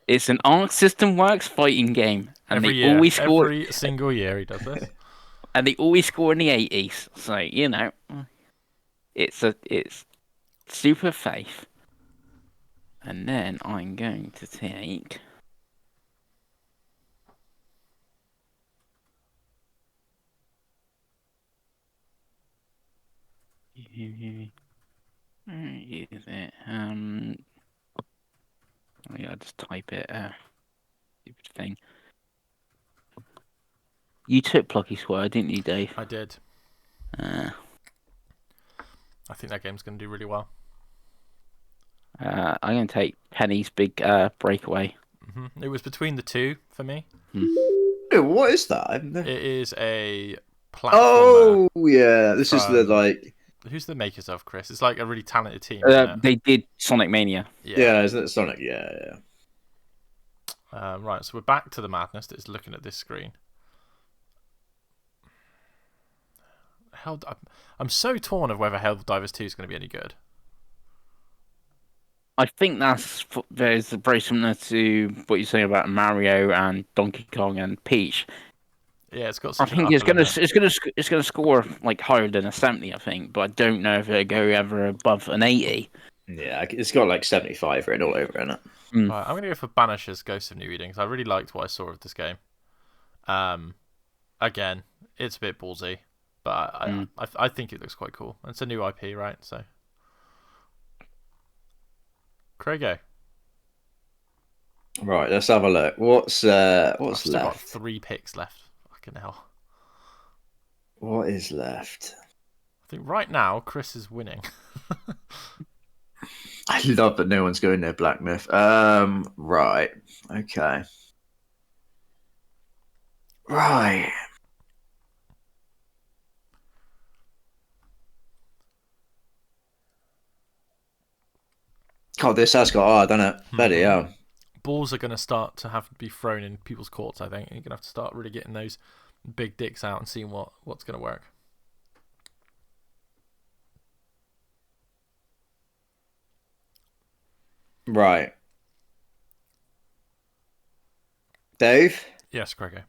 It's an Arc System Works fighting game. And every single year he does this. And they always score in the 80s. So, you know, it's super safe. And then I'm going to take... Where is it? I'll just type it. Stupid thing. You took Plucky Square, didn't you, Dave? I did. I think that game's going to do really well. I'm going to take Penny's Big Breakaway. Mm-hmm. It was between the two for me. What is that? It is a platformer. Oh, yeah. This is the, like... Who's the makers of, Chris? It's like a really talented team. They did Sonic Mania. Yeah, isn't it Sonic? Yeah. Right, so we're back to the madness that is looking at this screen. I'm so torn of whether Helldivers 2 is going to be any good. I think that's very similar to what you're saying about Mario and Donkey Kong and Peach. Yeah, it's got. I think it's gonna score like higher than a 70. I think, but I don't know if it'll go ever above an 80. Yeah, it's got like 75 written all over in it. Right, I'm gonna go for Banisher's Ghost of New Eden because I really liked what I saw of this game. Again, it's a bit ballsy, but I think it looks quite cool. It's a new IP, right? So, Craigo. Right, let's have a look. What's I've left? still got 3 picks left. Fucking hell. What is left? I think right now Chris is winning. I love that no one's going there, Black Myth. Right. Okay. Right. God, this has got hard, hasn't it? Bloody hell. Balls are going to start to have to be thrown in people's courts, I think. You're going to have to start really getting those big dicks out and seeing what's going to work. Right. Dave? Yes, Gregor.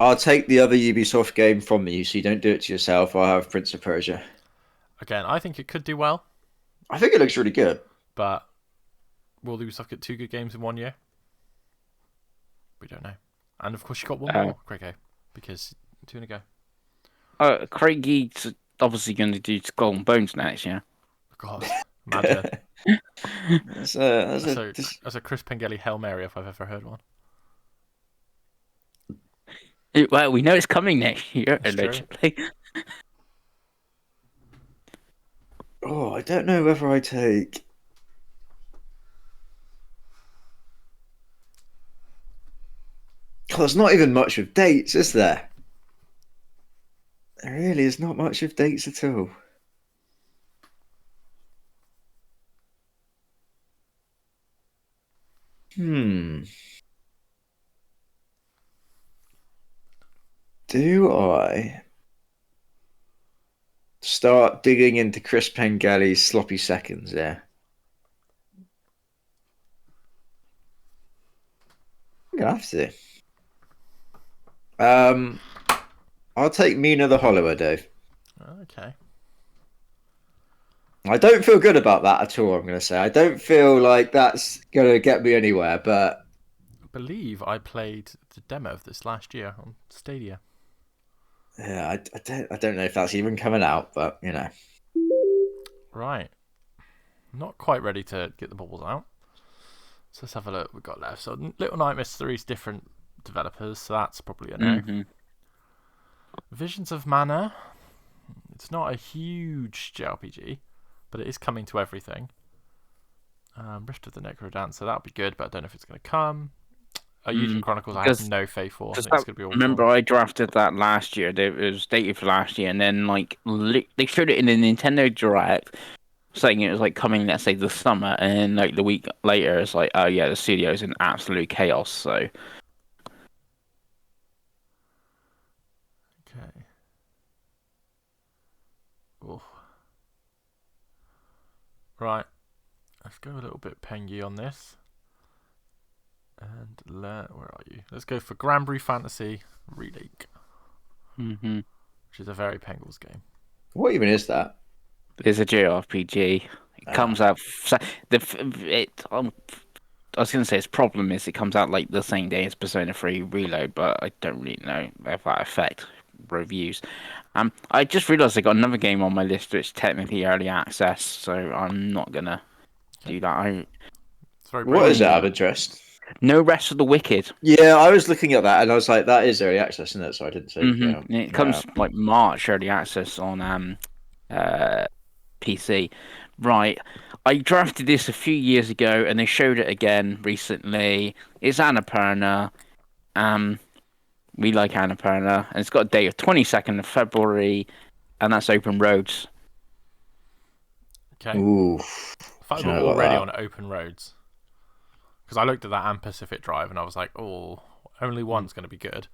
I'll take the other Ubisoft game from you so you don't do it to yourself. I'll have Prince of Persia. Again, I think it could do well. I think it looks really good. But will Ubisoft get 2 good games in 1 year? We don't know. And of course you got one more, Gregor, because 2 to go. Craigie's obviously going to do Skull and Bones next year. God, imagine. That's a Chris Pengelly Hail Mary if I've ever heard one. Well, we know it's coming next year, allegedly. Oh, I don't know whether I take. Oh, there's not even much of dates, is there? There really is not much of dates at all. Do I start digging into Chris Pengelly's sloppy seconds? Yeah. I'm gonna have to. I'll take Mina the Hollower, Dave. Okay. I don't feel good about that at all, I'm going to say. I don't feel like that's going to get me anywhere, but... I believe I played the demo of this last year on Stadia. Yeah, I don't know if that's even coming out, but, you know. Right. Not quite ready to get the bubbles out. So let's have a look what we've got left. So Little Nightmares 3 is different developers, so that's probably a no. Mm-hmm. Visions of Mana. It's not a huge JRPG, but it is coming to everything. Rift of the Necrodancer, that'll be good, but I don't know if it's going to come. Eugene Chronicles, I have no faith for. I think it's going to be awful. Remember, I drafted that last year. It was dated for last year, and then they showed it in the Nintendo Direct, saying it was like coming, let's say, this summer, and like the week later, it's like, oh yeah, the studio's in absolute chaos. So. Okay. Oof. Right. Let's go a little bit pengy on this. And where are you? Let's go for Granbury Fantasy Relink. Mm-hmm. Which is a very Pengels game. What even is that? It's a JRPG. It comes out. I was going to say its problem is it comes out like the same day as Persona 3 Reload, but I don't really know if that affects reviews. I just realised I got another game on my list which is technically early access, so I'm not gonna do that. What is it out of interest? No Rest of the Wicked. Yeah, I was looking at that and I was like, that is early access, isn't it? So I didn't say. Mm-hmm. It comes like March early access on PC. Right. I drafted this a few years ago and they showed it again recently. It's Annapurna. We like Annapurna, and it's got a date of 22nd of February, and that's Open Roads. Okay. Ooh. I thought we were already on Open Roads. Because I looked at that and Pacific Drive, and I was like, oh, only one's going to be good.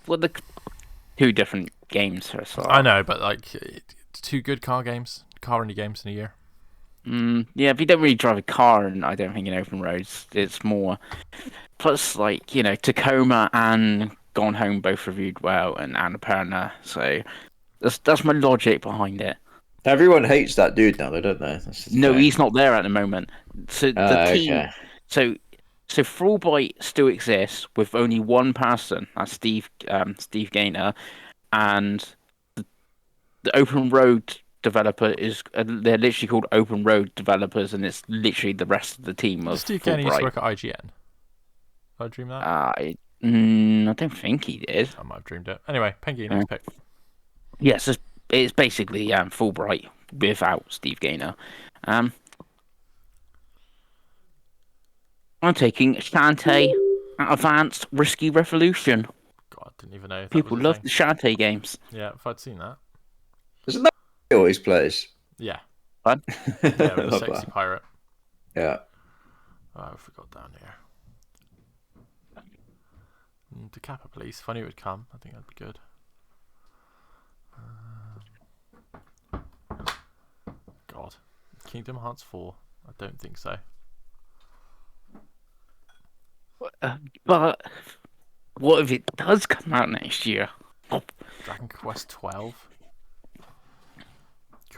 Well, the two different games for us. I know, but like, two good car indie games in a year. Yeah, if you don't really drive a car, and I don't think in Open Roads, it's more. Plus, like, you know, Tacoma and Gone Home both reviewed well, and Annapurna. So that's my logic behind it. Everyone hates that dude now, though, don't they? No, he's not there at the moment. So the team. Okay. So Frostbite still exists with only one person. That's Steve Gaynor, and the Open Road developer is they're literally called Open Road developers, and it's literally the rest of the team of Steve Gaynor used to work at IGN. Did I dream that? I don't think he did. I might have dreamed it. Anyway, Penguin next pick. Yes, it's basically Fulbright without Steve Gaynor. I'm taking Shantae Advanced Risky Revolution. God, I didn't even know. People love the Shantae games. Yeah, if I'd seen that. Isn't that he always plays? Yeah. What? Yeah, with a sexy pirate. Yeah. Oh, I forgot down here. Decapa, please. If I knew it would come, I think that'd be good. God. Kingdom Hearts 4? I don't think so. But what if it does come out next year? Dragon Quest 12?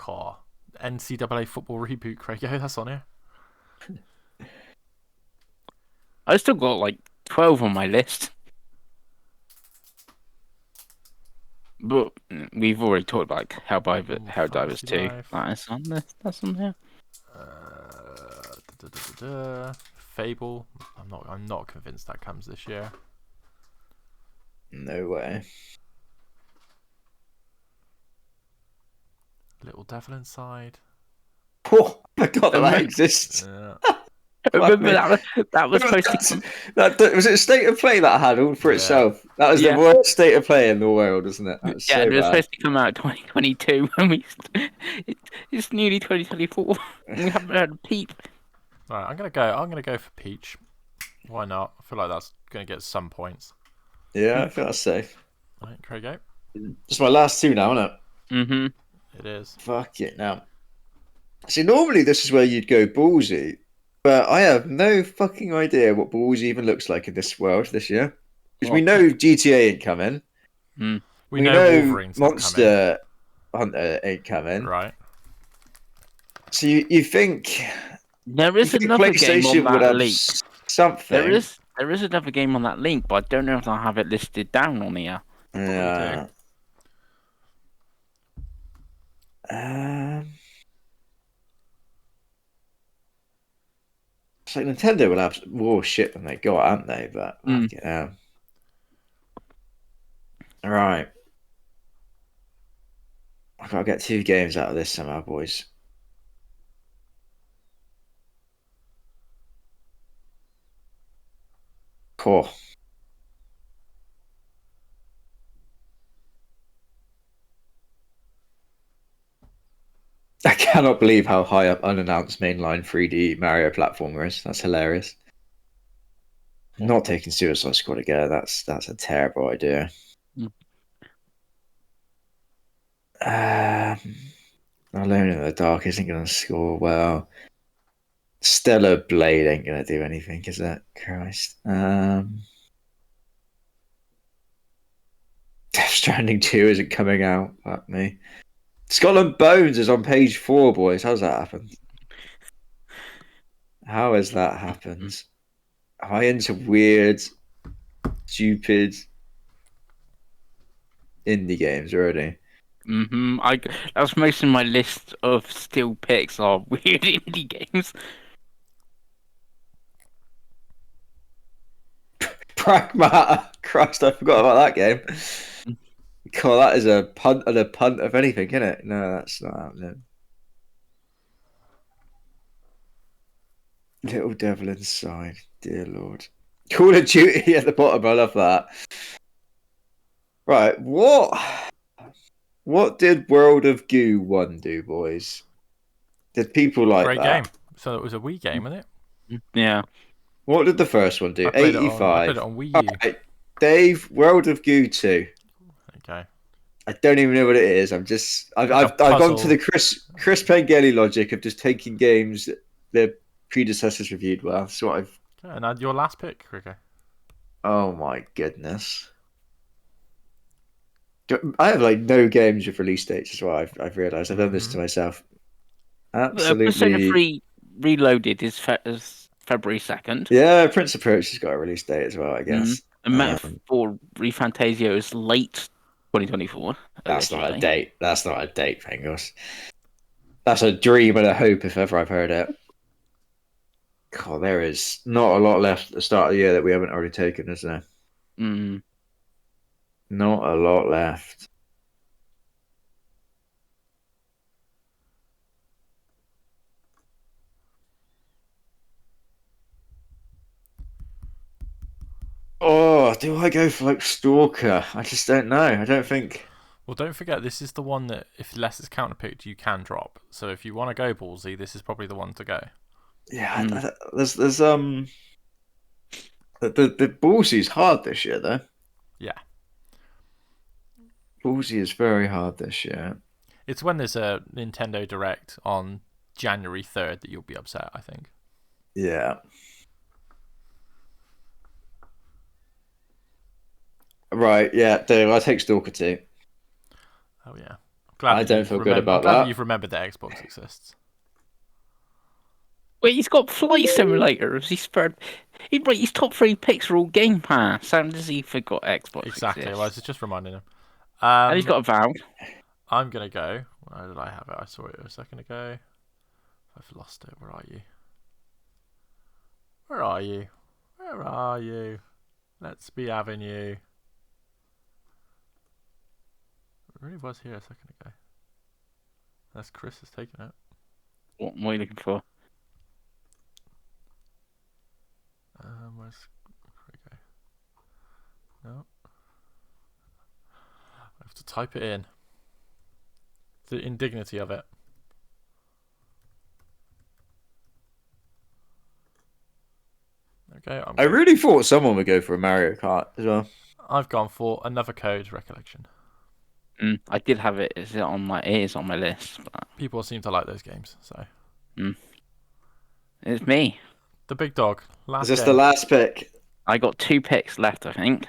God. NCAA football reboot, Craigo, that's on here. I still got like 12 on my list. But we've already talked about Helldivers 2. That's on this. That's on here. Fable. I'm not convinced that comes this year. No way. Little Devil Inside. Oh, I forgot that exists. Yeah. Remember that was supposed to come. That was it. A state of play that had all for itself. That was the worst state of play in the world, isn't it? That was so it was bad. supposed to come out 2022, and it's nearly 2024. And we haven't heard a peep. Right, I'm gonna go for Peach. Why not? I feel like that's gonna get some points. Yeah, I feel that's safe. Right, Craig, go. It's my last two now, isn't it? Mm-hmm. It is. Fuck it now. See, normally this is where you'd go ballsy, but I have no fucking idea what ballsy even looks like in this world this year. Because we know GTA ain't coming. Mm. We know Wolverine's Monster Hunter ain't coming. Right. So you think there is another game on that link? Something. There is another game on that link, but I don't know if I have it listed down on here. Yeah. It's like Nintendo will have more shit than they got, haven't they? But fuck it out. All right. I've got to get 2 games out of this somehow, boys. Cool. I cannot believe how high up unannounced mainline 3D Mario platformer is. That's hilarious. Not taking Suicide Squad again. That's a terrible idea. Alone in the Dark isn't going to score well. Stellar Blade ain't going to do anything, is it? Christ. Death Stranding 2 isn't coming out. Fuck me. Skull and Bones is on page 4, boys. How's that happened? How has that happened? Am I into weird, stupid indie games already? That's most of my list of still picks are weird indie games. Pragmata. Christ, I forgot about that game. God, that is a punt and a punt of anything, isn't it? No, that's not happening. Little Devil Inside, dear Lord. Call of Duty at the bottom, I love that. Right, what did World of Goo 1 do, boys? Did people like Great that? game. So it was a Wii game, wasn't it? Yeah. What did the first one do? I played 85. I played it on Wii U. Right, Dave, World of Goo 2. Okay. I don't even know what it is. I've gone to the Chris Pengelly logic of just taking games their predecessors reviewed well. That's what I've. Okay, and your last pick, Rico. Oh my goodness! I have like no games with release dates as well. I've realised I've done this to myself. Absolutely. Persona 3 Reloaded is February 2nd. Yeah, Prince Approach has got a release date as well, I guess. And Metaphor Refantasio is late 2024. That's not a date. That's not a date, Pengos. That's a dream and a hope if ever I've heard it. God, there is not a lot left at the start of the year that we haven't already taken, is there? Not a lot left. Oh, do I go for like Stalker? I just don't know. I don't think. Well, don't forget, this is the one that, if less is counterpicked, you can drop. So if you want to go ballsy, this is probably the one to go. Yeah, there's the ballsy's hard this year, though. Yeah. Ballsy is very hard this year. It's when there's a Nintendo Direct on January 3rd that you'll be upset, I think. Yeah. Right, yeah, Dave, I take Stalker 2. Oh, yeah. I don't feel good about that. I'm glad you've remembered that Xbox exists. Wait, he's got Flight Simulator. His top 3 picks are all Game Pass. How does he forgot Xbox Exactly, exists? well, I was just reminding him. And he's got a Valve. I'm going to go. Where did I have it? I saw it a second ago. I've lost it. Where are you? Where are you? Where are you? Let's be having you. It really was here a second ago. Unless Chris has taken it. What are you looking for? Where's okay. No. I have to type it in. The indignity of it. Okay, I really thought someone would go for a Mario Kart as well. I've gone for Another Code Recollection. I did have it. It is on my list. But... People seem to like those games, so. It's me. The big dog. Is this the last pick? I got 2 picks left, I think.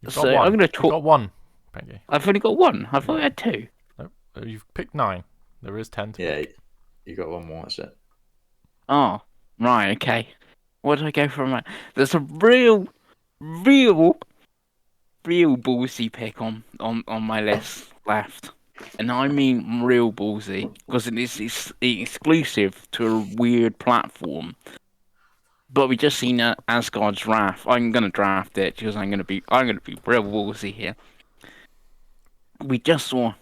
You've got one. I'm gonna You've got one, Pengy. I've only got 1. I thought I had 2. Nope. You've picked 9. There is 10 to pick. You got one more, that's it. Oh, right, okay. What did I go for? There's a real ballsy pick on my list left. And I mean real ballsy, because it's exclusive to a weird platform. But we just seen Asgard's Wrath. I'm gonna draft it because I'm gonna be real ballsy here. We just saw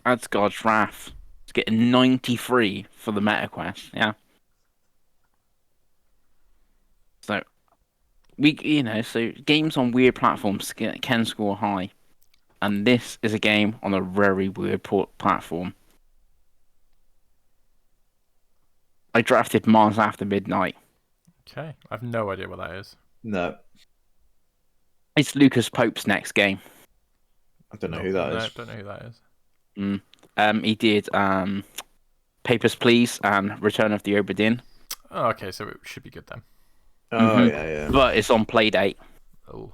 Asgard's Wrath. It's getting 93 for the MetaQuest. Yeah. So so games on weird platforms can score high, and this is a game on a very weird platform. I drafted Mars After Midnight. Okay, I have no idea what that is. No. It's Lucas Pope's next game. I don't know who that is. No, don't know who that is. He did Papers, Please and Return of the Obra Dinn. Oh, okay, so it should be good then. Oh, yeah. But it's on Playdate. Oh.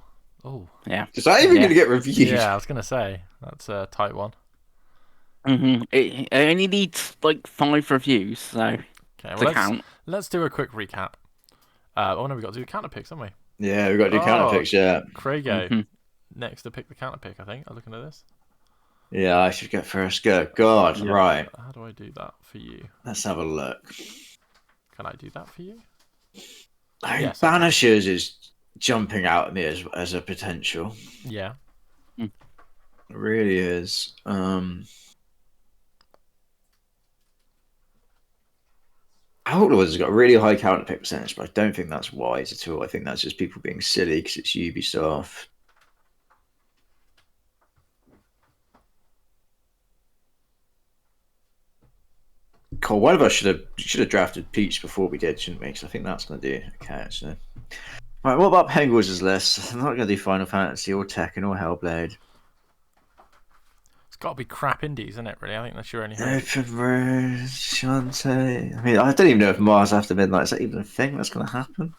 Yeah. Is that even going to get reviewed? Yeah, I was going to say. That's a tight one. It only needs like 5 reviews, so to count. Let's do a quick recap. No, we've got to do counter picks, haven't we? Yeah, we've got to do counter picks, yeah. Craigo, next to pick the counter pick, I think. I'm looking at this. Yeah, I should get first go. God, yeah. Right. How do I do that for you? Let's have a look. Can I do that for you? Yes, Banishers is jumping out at me as a potential. Yeah. It really is. Outlaws has got a really high counter pick percentage, but I don't think that's wise at all. I think that's just people being silly because it's Ubisoft. Cool. One of us should have drafted Peach before we did, shouldn't we? Because I think that's going to do okay, actually. Right, what about Penguins' list? I'm not going to do Final Fantasy or Tekken or Hellblade. It's got to be crap indies, isn't it, really? I think that's your only hope. Open Road, Shantae. I mean, I don't even know if Mars After Midnight is that even a thing that's going to happen.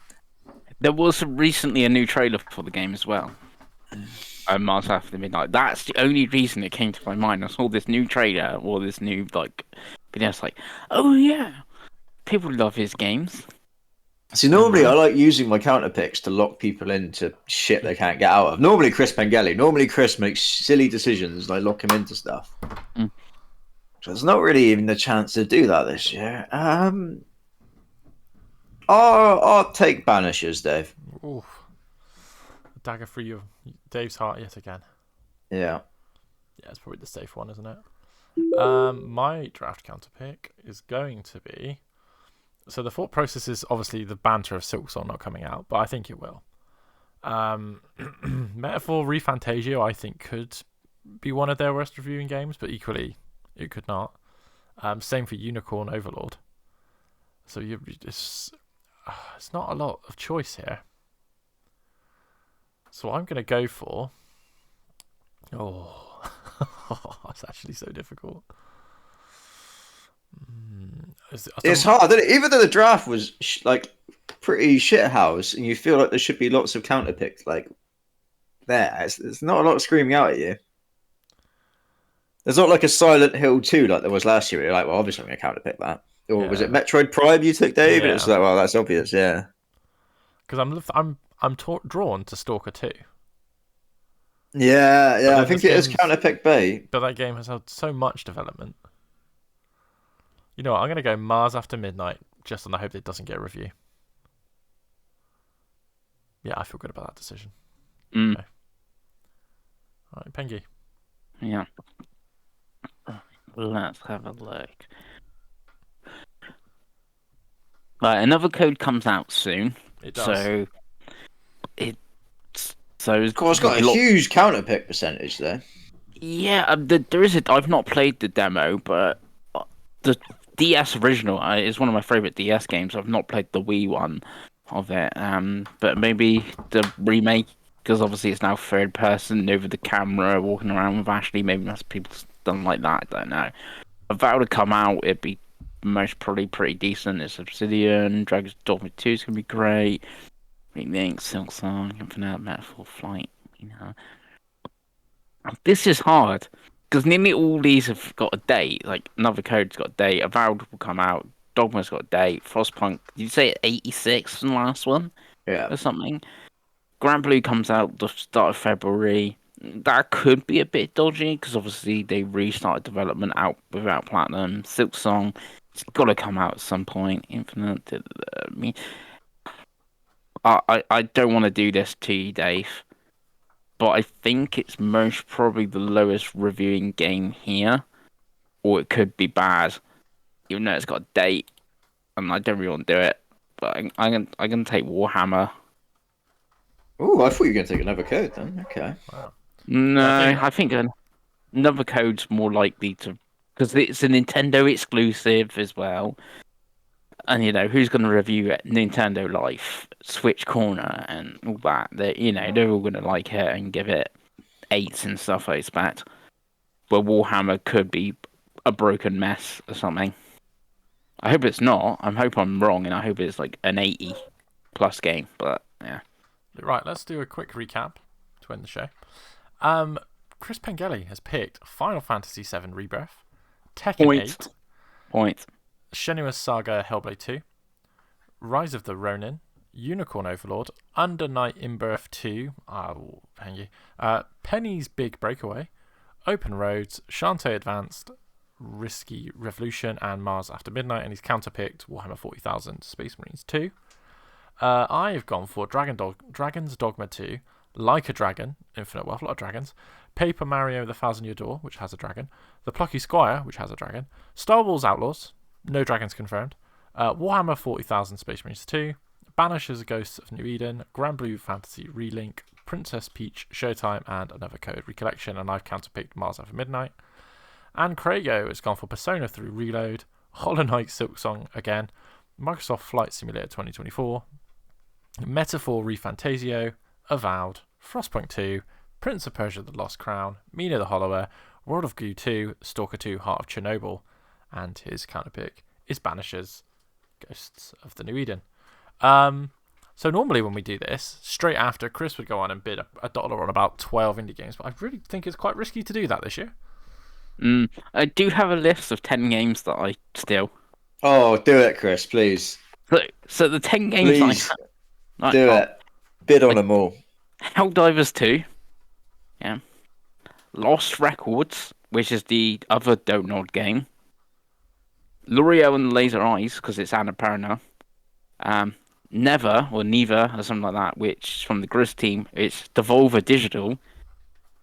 There was recently a new trailer for the game as well. Mars After Midnight. That's the only reason it came to my mind. I saw this new trailer or this new video. It's like, oh yeah, people love his games. See, normally I like using my counter picks to lock people into shit they can't get out of. Normally Chris Pengelly. Normally Chris makes silly decisions and I lock him into stuff. So there's not really even the chance to do that this year. I'll take Banishers, Dave. Ooh. A dagger for you, Dave's heart yet again. Yeah. Yeah, it's probably the safe one, isn't it? My draft counter pick is going to be. So the thought process is obviously the banter of Silksong not coming out, but I think it will. Metaphor ReFantazio, I think, could be one of their worst reviewing games, but equally, it could not. Same for Unicorn Overlord. So it's not a lot of choice here. So I'm going to go for... Oh, it's actually so difficult. It's hard, isn't it? Even though the draft was pretty shithouse, and you feel like there should be lots of counter picks there. There's not a lot screaming out at you. There's not like a Silent Hill 2 like there was last year. You're like, well, obviously I'm going to counter pick that. Or was it Metroid Prime you took, Dave? Yeah. It's like, well, that's obvious, yeah. Because I'm drawn to Stalker 2. Yeah, I think it is counter pick bait. But that game has had so much development. You know what? I'm going to go Mars After Midnight, just on the hope that it doesn't get a review. Yeah, I feel good about that decision. Okay. All right, Pengy. Yeah. Let's have a look. Right, another code comes out soon. It does. So Of course, it's got a huge counterpick percentage there. Yeah, there is I've not played the demo, but the DS original is one of my favorite DS games. I've not played the Wii one of it. But maybe the remake, because obviously it's now third person over the camera, walking around with Ashley. Maybe most people don't like that. I don't know. If that would come out, it'd be most probably pretty decent. It's Obsidian, Dragon's Dogma 2 is gonna be great. Remake, Silksong, Infinite Metaphor Flight. You know, this is hard because nearly all these have got a date. Like Another Code's got a date. Avowed will come out. Dogma's got a date. Frostpunk. Did you say 86 from the last one? Yeah. Or something. Grand Blue comes out the start of February. That could be a bit dodgy because obviously they restarted development out without Platinum. Silksong, it's got to come out at some point. Infinite. I mean, I don't want to do this to you, Dave, but I think it's most probably the lowest reviewing game here, or it could be bad, even though it's got a date, and I don't really want to do it. But I'm gonna take Warhammer. Oh, I thought you were going to take Another Code then. Okay. Wow. No, I think Another Code's more likely to, because it's a Nintendo exclusive as well. And who's going to review it? Nintendo Life, Switch Corner, and all that. They're all going to like it and give it 8s and stuff, I expect. But Warhammer could be a broken mess or something. I hope it's not. I hope I'm wrong, and I hope it's like an 80 plus game. But yeah. Right, let's do a quick recap to end the show. Chris Pengelly has picked Final Fantasy VII Rebirth, Tekken 8, Point. Senua's Saga Hellblade 2, Rise of the Ronin, Unicorn Overlord, Under Night in Birth 2, Penny's Big Breakaway, Open Roads, Shantae Advanced, Risky Revolution, and Mars After Midnight, and he's counterpicked Warhammer 40,000 Space Marines 2. I've gone for Dragon's Dogma 2, Like a Dragon, Infinite Wealth, a lot of dragons, Paper Mario The Thousand Year Door, which has a dragon, The Plucky Squire, which has a dragon, Star Wars Outlaws, no dragons confirmed, Warhammer 40,000 Space Marines 2, Banishers Ghosts of New Eden, Grand Blue Fantasy Relink, Princess Peach Showtime, and Another Code Recollection, and I've counterpicked Mars After Midnight. And Craigo has gone for Persona 3 Reload, Hollow Knight Silksong again, Microsoft Flight Simulator 2024, Metaphor ReFantasio, Avowed, Frostpunk 2, Prince of Persia The Lost Crown, Mina the Hollower, World of Goo 2, Stalker 2 Heart of Chernobyl, and his counterpick is Banishers Ghosts of the New Eden. So normally when we do this, straight after, Chris would go on and bid $1 on about 12 indie games, but I really think it's quite risky to do that this year. I do have a list of 10 games that I steal. Oh, do it, Chris, please. So the 10 games please, do it. Bid on them all. Helldivers 2. Yeah. Lost Records, which is the other Don't Nod game. L'Oreal and the Laser Eyes, because it's Annapurna. Never, or Neither, or something like that, which is from the Grizz team. It's Devolver Digital.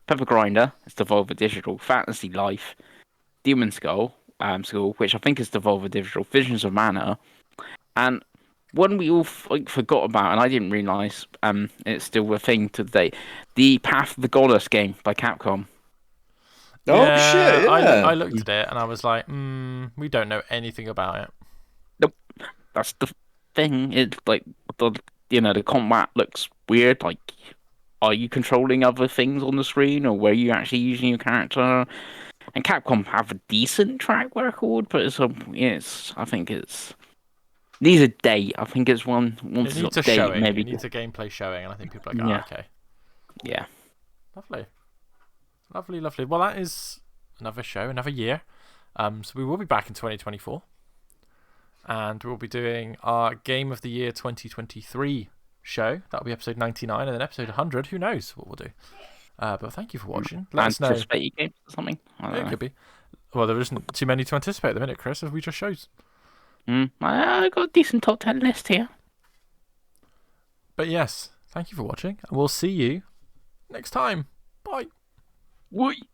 Pepper Grinder, it's Devolver Digital. Fantasy Life. Demon School, which I think is Devolver Digital. Visions of Mana. And one we all forgot about, and I didn't realise it's still a thing today, the Path of the Goddess game by Capcom. Oh, shit, yeah. I looked at it and I was like, we don't know anything about it. Nope. That's the thing. It's like, the combat looks weird. Like, are you controlling other things on the screen, or were you actually using your character? And Capcom have a decent track record, but I think it's needs a date. I think it's one. It needs a date, showing. Maybe it needs a gameplay showing, and I think people are like, okay. Yeah. Lovely. Well, that is another show, another year. So we will be back in 2024, and we'll be doing our Game of the Year 2023 show. That'll be episode 99, and then episode 100. Who knows what we'll do? But thank you for watching. Let us know. Anticipate games or something. It could be. Well, there isn't too many to anticipate at the minute, Chris, as we just showed. I got a decent top 10 list here. But yes, thank you for watching, and we'll see you next time. Bye. Wait.